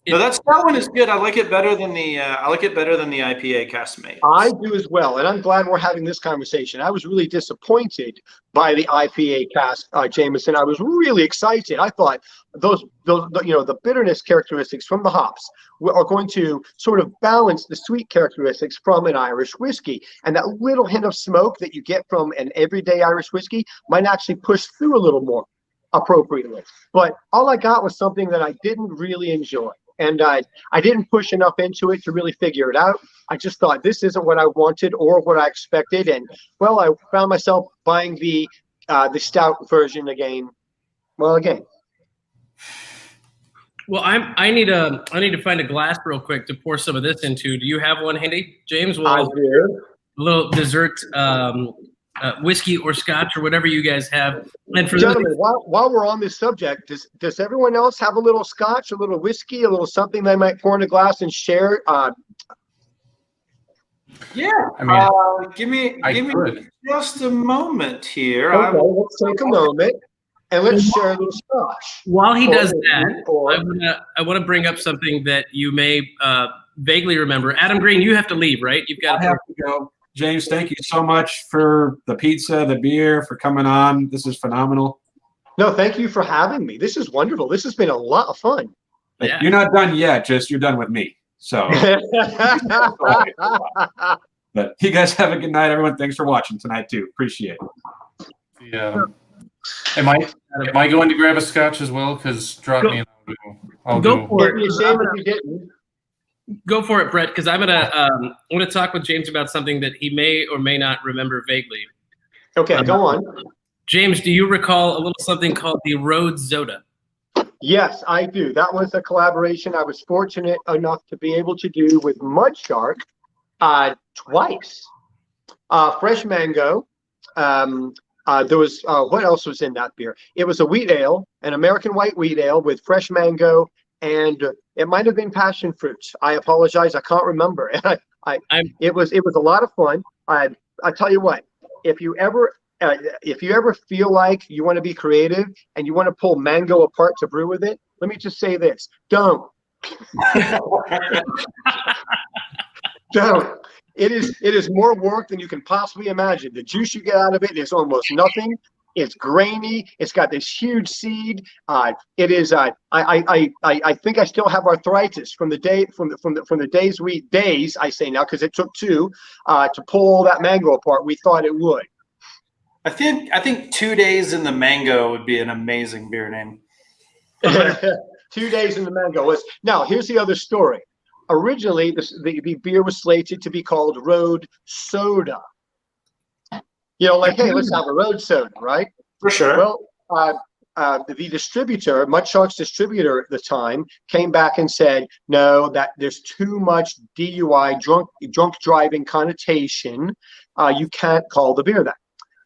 No, that one is good. I like it better than the IPA Caskmate. I do as well, and I'm glad we're having this conversation. I was really disappointed by the IPA cask, Jameson. I was really excited. I thought those the bitterness characteristics from the hops are going to sort of balance the sweet characteristics from an Irish whiskey, and that little hint of smoke that you get from an everyday Irish whiskey might actually push through a little more appropriately. But all I got was something that I didn't really enjoy. And I didn't push enough into it to really figure it out. I just thought this isn't what I wanted or what I expected. And well, I found myself buying the stout version again. Well, I need to find a glass real quick to pour some of this into. Do you have one handy, James? I do. A little dessert, whiskey or scotch or whatever you guys have. And for gentlemen, while we're on this subject, does everyone else have a little scotch, a little whiskey, a little something they might pour in a glass and share? Yeah. I mean, give me just a moment here. Okay, let's take a moment and let's share a little scotch. While he does that, I want to bring up something that you may vaguely remember. Adam Green, you have to leave, right? I have to go. James, thank you so much for the pizza, the beer, for coming on. This is phenomenal. No, thank you for having me. This is wonderful. This has been a lot of fun. Yeah. You're not done yet, just you're done with me. So, but you guys have a good night, everyone. Thanks for watching tonight too. Appreciate it. Yeah. Am I going to grab a scotch as well? Because drop me and I'll go for it. Go for it, Brett, because I'm gonna talk with James about something that he may or may not remember vaguely. Okay, go on. James, do you recall a little something called the Rhodes Zoda? Yes, I do. That was a collaboration I was fortunate enough to be able to do with Mudshark twice. Fresh mango. There was what else was in that beer? It was a wheat ale, an American white wheat ale with fresh mango. And it might have been passion fruit. I apologize. I can't remember. It was a lot of fun. I tell you what, if you ever feel like you want to be creative and you want to pull mango apart to brew with it, let me just say this: don't. Don't. It is more work than you can possibly imagine. The juice you get out of it is almost nothing. It's grainy. It's got this huge seed. It is. I think I still have arthritis from the days I say now, because it took two to pull all that mango apart. We thought it would. I think 2 days in the mango would be an amazing beer name. 2 days in the mango was. Now here's the other story. Originally, the beer was slated to be called Road Soda. You know, like, hey, let's have a road soda, right? For sure. Well, the distributor, Mudshark's distributor at the time, came back and said, no, that there's too much DUI, drunk driving connotation. You can't call the beer that.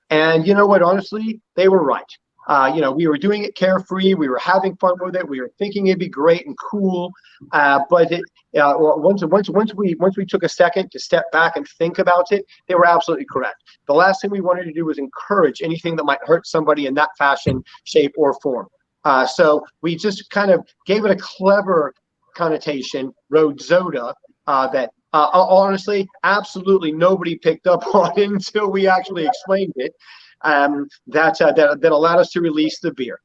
And you know what? Honestly, they were right. We were doing it carefree. We were having fun with it. We were thinking it'd be great and cool. But once we took a second to step back and think about it, they were absolutely correct. The last thing we wanted to do was encourage anything that might hurt somebody in that fashion, shape, or form. So we just kind of gave it a clever connotation, Road Zoda, that honestly, absolutely nobody picked up on it until we actually explained it. That allowed us to release the beer.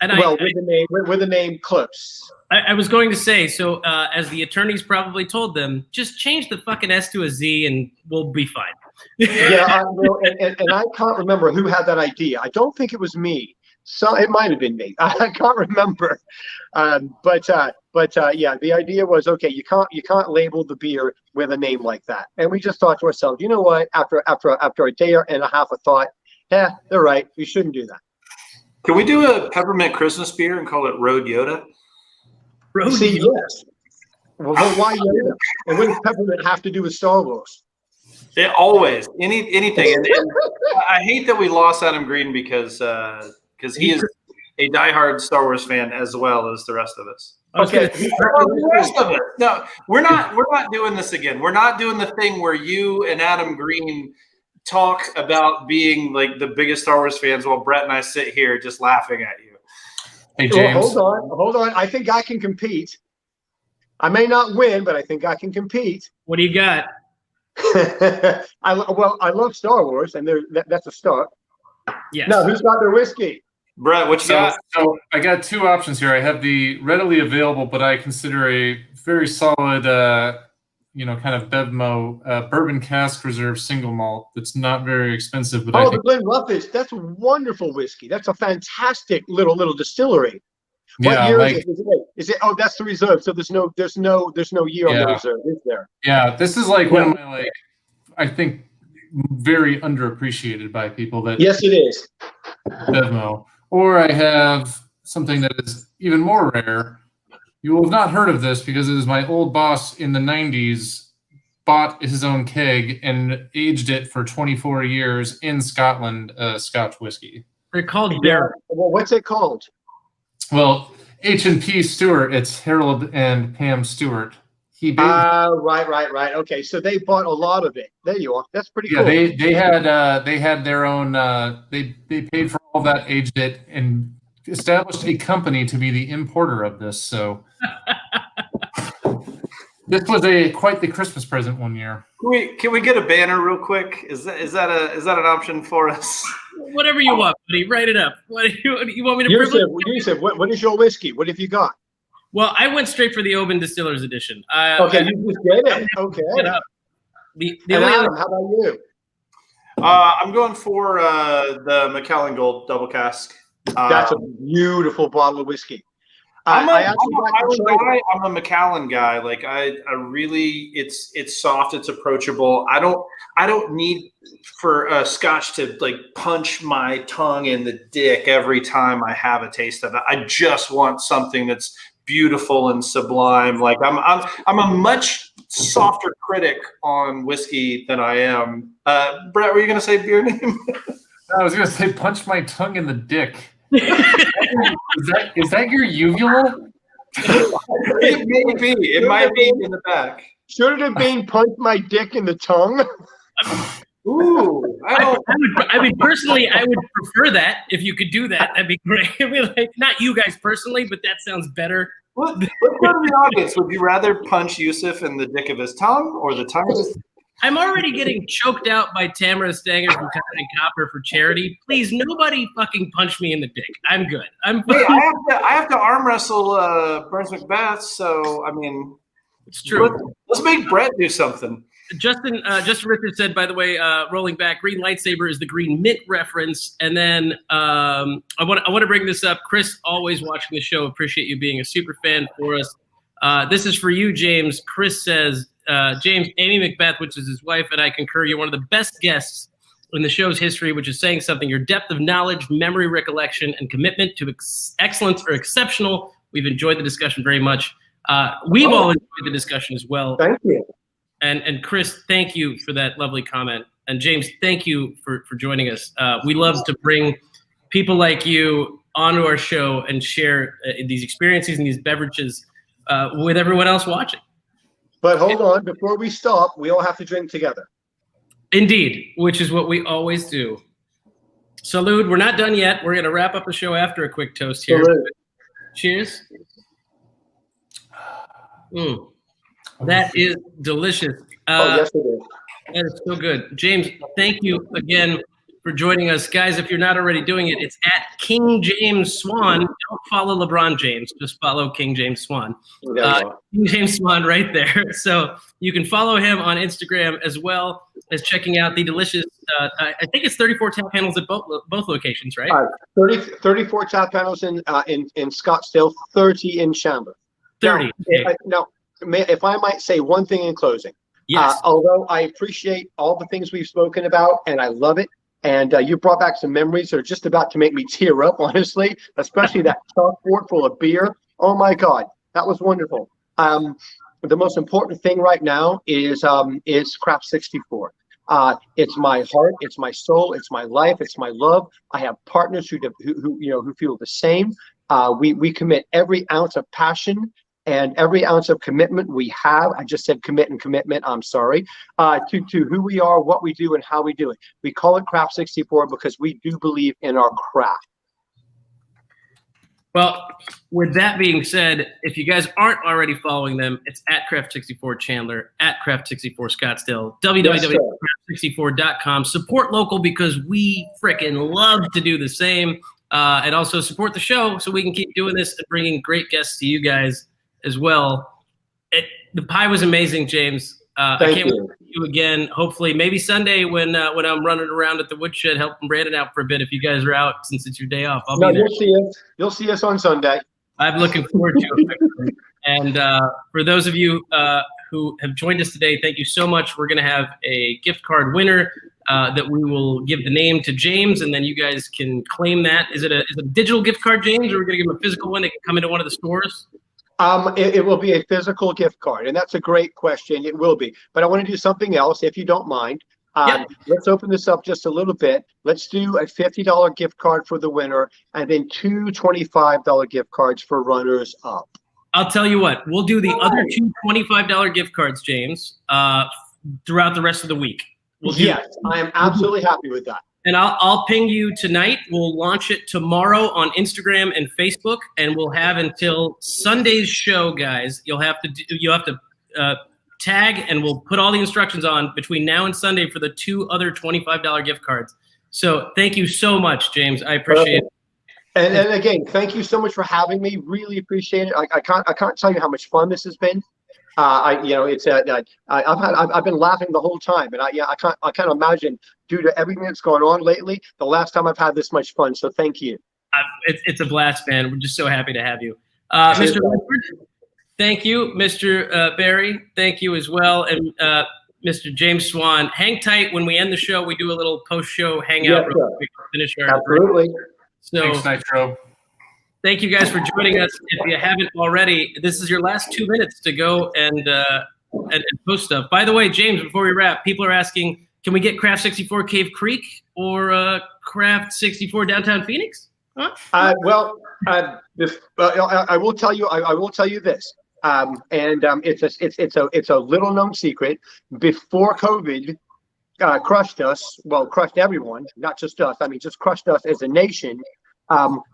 And with the name close. I was going to say, so as the attorneys probably told them, just change the fucking S to a Z and we'll be fine. Yeah, and I can't remember who had that idea. I don't think it was me. So it might have been me. I can't remember. But yeah, the idea was, okay, you can't label the beer with a name like that. And we just thought to ourselves, you know what? After a day and a half of thought, yeah, they're right. We shouldn't do that. Can we do a peppermint Christmas beer and call it Road Yoda? See, yes. Well, why Yoda? And what does peppermint have to do with Star Wars? It always anything. And I hate that we lost Adam Green because he is a diehard Star Wars fan as well as the rest of us. Okay. The rest of it. No, we're not doing this again. We're not doing the thing where you and Adam Green talk about being like the biggest Star Wars fans while Brett and I sit here just laughing at you. Hey, James. Well, hold on. I think I can compete. I may not win, but I think I can compete. What do you got? I love Star Wars, and that's a start. Yes. Now, who's got their whiskey? Brett, what you got? So I got two options here. I have the readily available, but I consider a very solid, kind of Bevmo bourbon cask reserve single malt that's not very expensive. But The Glenrothes. That's a wonderful whiskey. That's a fantastic little distillery. What year is it? Is it? Oh, that's the reserve. So there's no year on the reserve, is there? Yeah, this is like one of my I think very underappreciated by people. That yes, it is. Bevmo. Or I have something that is even more rare. You will have not heard of this because it is my old boss in the 90s bought his own keg and aged it for 24 years in Scotland, Scotch whiskey. They're called Bear. Well, what's it called? Well, H&P Stewart, it's Harold and Pam Stewart. Right. Okay, so they bought a lot of it. There you are. That's pretty cool. Yeah, they had their own. They paid for all that, aged it, and established a company to be the importer of this. So this was quite the Christmas present one year. Can we get a banner real quick? Is that an option for us? Whatever you want, buddy. Write it up. What do you want me to? Yusuf, what is your whiskey? What have you got? Well, I went straight for the Oban Distillers edition. Okay, you just did it. Okay. Adam, how about you? I'm going for the Macallan Gold double cask. That's a beautiful bottle of whiskey. I'm a Macallan guy. Like I really, it's soft, it's approachable. I don't need for a Scotch to like punch my tongue in the dick every time I have a taste of it. I just want something that's beautiful and sublime. Like I'm a much softer critic on whiskey than I am. Brett, were you gonna say beer name? I was gonna say punch my tongue in the dick. Is that your uvula? It might be in the back. Should it have been punch my dick in the tongue? Ooh, I mean, personally, I would prefer that. If you could do that, that'd be great. I mean, like, not you guys personally, but that sounds better. Let's go to the audience. Would you rather punch Yusuf in the dick of his tongue or the tongue of his? I'm already getting choked out by Tamara Stanger from Cotton Copper for charity. Please, nobody fucking punch me in the dick. I'm good. I have to arm wrestle Burns McBeth, so I mean, it's true. Let's make Brett do something. Justin Richard said, by the way, rolling back, green lightsaber is the green mint reference. And then I want to bring this up. Chris, always watching the show. Appreciate you being a super fan for us. This is for you, James. Chris says, James, Amy Macbeth, which is his wife, and I concur. You're one of the best guests in the show's history, which is saying something. Your depth of knowledge, memory, recollection, and commitment to excellence are exceptional. We've enjoyed the discussion very much. We've all enjoyed the discussion as well. Thank you. And Chris, thank you for that lovely comment. And James, thank you for joining us. We love to bring people like you onto our show and share these experiences and these beverages with everyone else watching. But hold on, before we stop, we all have to drink together. Indeed, which is what we always do. Salud, we're not done yet. We're going to wrap up the show after a quick toast here. Salud. Cheers. That is delicious. Yes, it is. That is so good. James, thank you again for joining us. Guys, if you're not already doing it, it's at King James Swann. Don't follow LeBron James. Just follow King James Swann. King James Swann right there. So you can follow him on Instagram as well as checking out the delicious, I think it's 34 tap handles at both locations, right? 34 tap handles in Scottsdale, 30 in Chandler. 30. Now, if I might say one thing in closing. Yes. Although I appreciate all the things we've spoken about, and I love it, and you brought back some memories that are just about to make me tear up, honestly, especially that chalkboard full of beer. Oh, my God, that was wonderful. The most important thing right now is Craft 64. It's my heart, it's my soul, it's my life, it's my love. I have partners who feel the same. We commit every ounce of passion And every ounce of commitment we have, I just said commit and commitment, I'm sorry, to who we are, what we do, and how we do it. We call it Craft 64 because we do believe in our craft. Well, with that being said, if you guys aren't already following them, it's at Craft 64 Chandler, at Craft 64 Scottsdale, www.craft64.com. Support local because we freaking love to do the same. And also support the show so we can keep doing this and bringing great guests to you guys as well. The pie was amazing, James. I can't wait to see you again. Hopefully, maybe Sunday when I'm running around at the woodshed helping Brandon out for a bit. If you guys are out, since it's your day off, I'll be there. You'll see us on Sunday. I'm looking forward to it. And for those of you who have joined us today, thank you so much. We're going to have a gift card winner that we will give the name to James, and then you guys can claim that. Is it a digital gift card, James, or are we going to give him a physical one that can come into one of the stores? It will be a physical gift card, and that's a great question. It will be, but I want to do something else, if you don't mind. Let's open this up just a little bit. Let's do a $50 gift card for the winner, and then two $25 gift cards for runners up. I'll tell you what, we'll do the other two $25 gift cards, James, throughout the rest of the week. Yes, I am absolutely happy with that. And I'll ping you tonight. We'll launch it tomorrow on Instagram and Facebook, and we'll have until Sunday's show, guys. You'll have to tag, and we'll put all the instructions on between now and Sunday for the two other $25 gift cards. So thank you so much, James. I appreciate it. And again, thank you so much for having me. Really appreciate it. I can't tell you how much fun this has been. I've been laughing the whole time, and I can't imagine, due to everything that's going on lately, the last time I've had this much fun. So thank you. It's a blast, man. We're just so happy to have you, Mr. Woodward. Thank you, Mr. Barry. Thank you as well, and Mr. James Swann. Hang tight. When we end the show, we do a little post-show hangout. Real quick to finish our absolutely. So, thanks, Nitro. Thank you guys for joining us. If you haven't already, this is your last 2 minutes to go and post stuff. By the way, James, before we wrap, people are asking, can we get Craft 64 Cave Creek or Craft 64 Downtown Phoenix? Huh? I will tell you. I will tell you this, it's a little known secret. Before COVID crushed us, well, crushed everyone, not just us. I mean, just crushed us as a nation.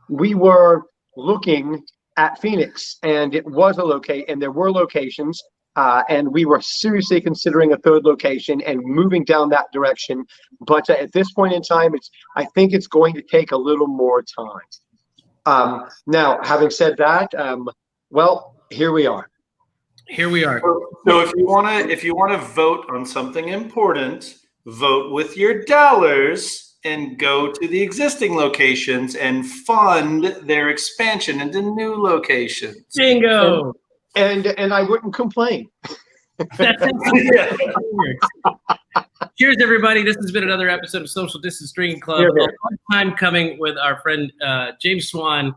We were looking at Phoenix, and it was and there were locations, and we were seriously considering a third location and moving down that direction. But at this point in time, I think it's going to take a little more time. Now, having said that, well, here we are. Here we are. So if you want to vote on something important, vote with your dollars and go to the existing locations and fund their expansion into new locations. Bingo. And I wouldn't complain. Cheers, everybody. This has been another episode of Social Distance Drinking Club. A long time coming with our friend James Swann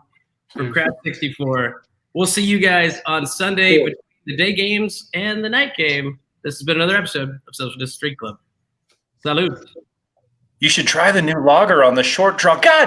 from Craft 64. We'll see you guys on Sunday with the day games and the night game. This has been another episode of Social Distance Drinking Club. Salud. You should try the new lager on the short draw. God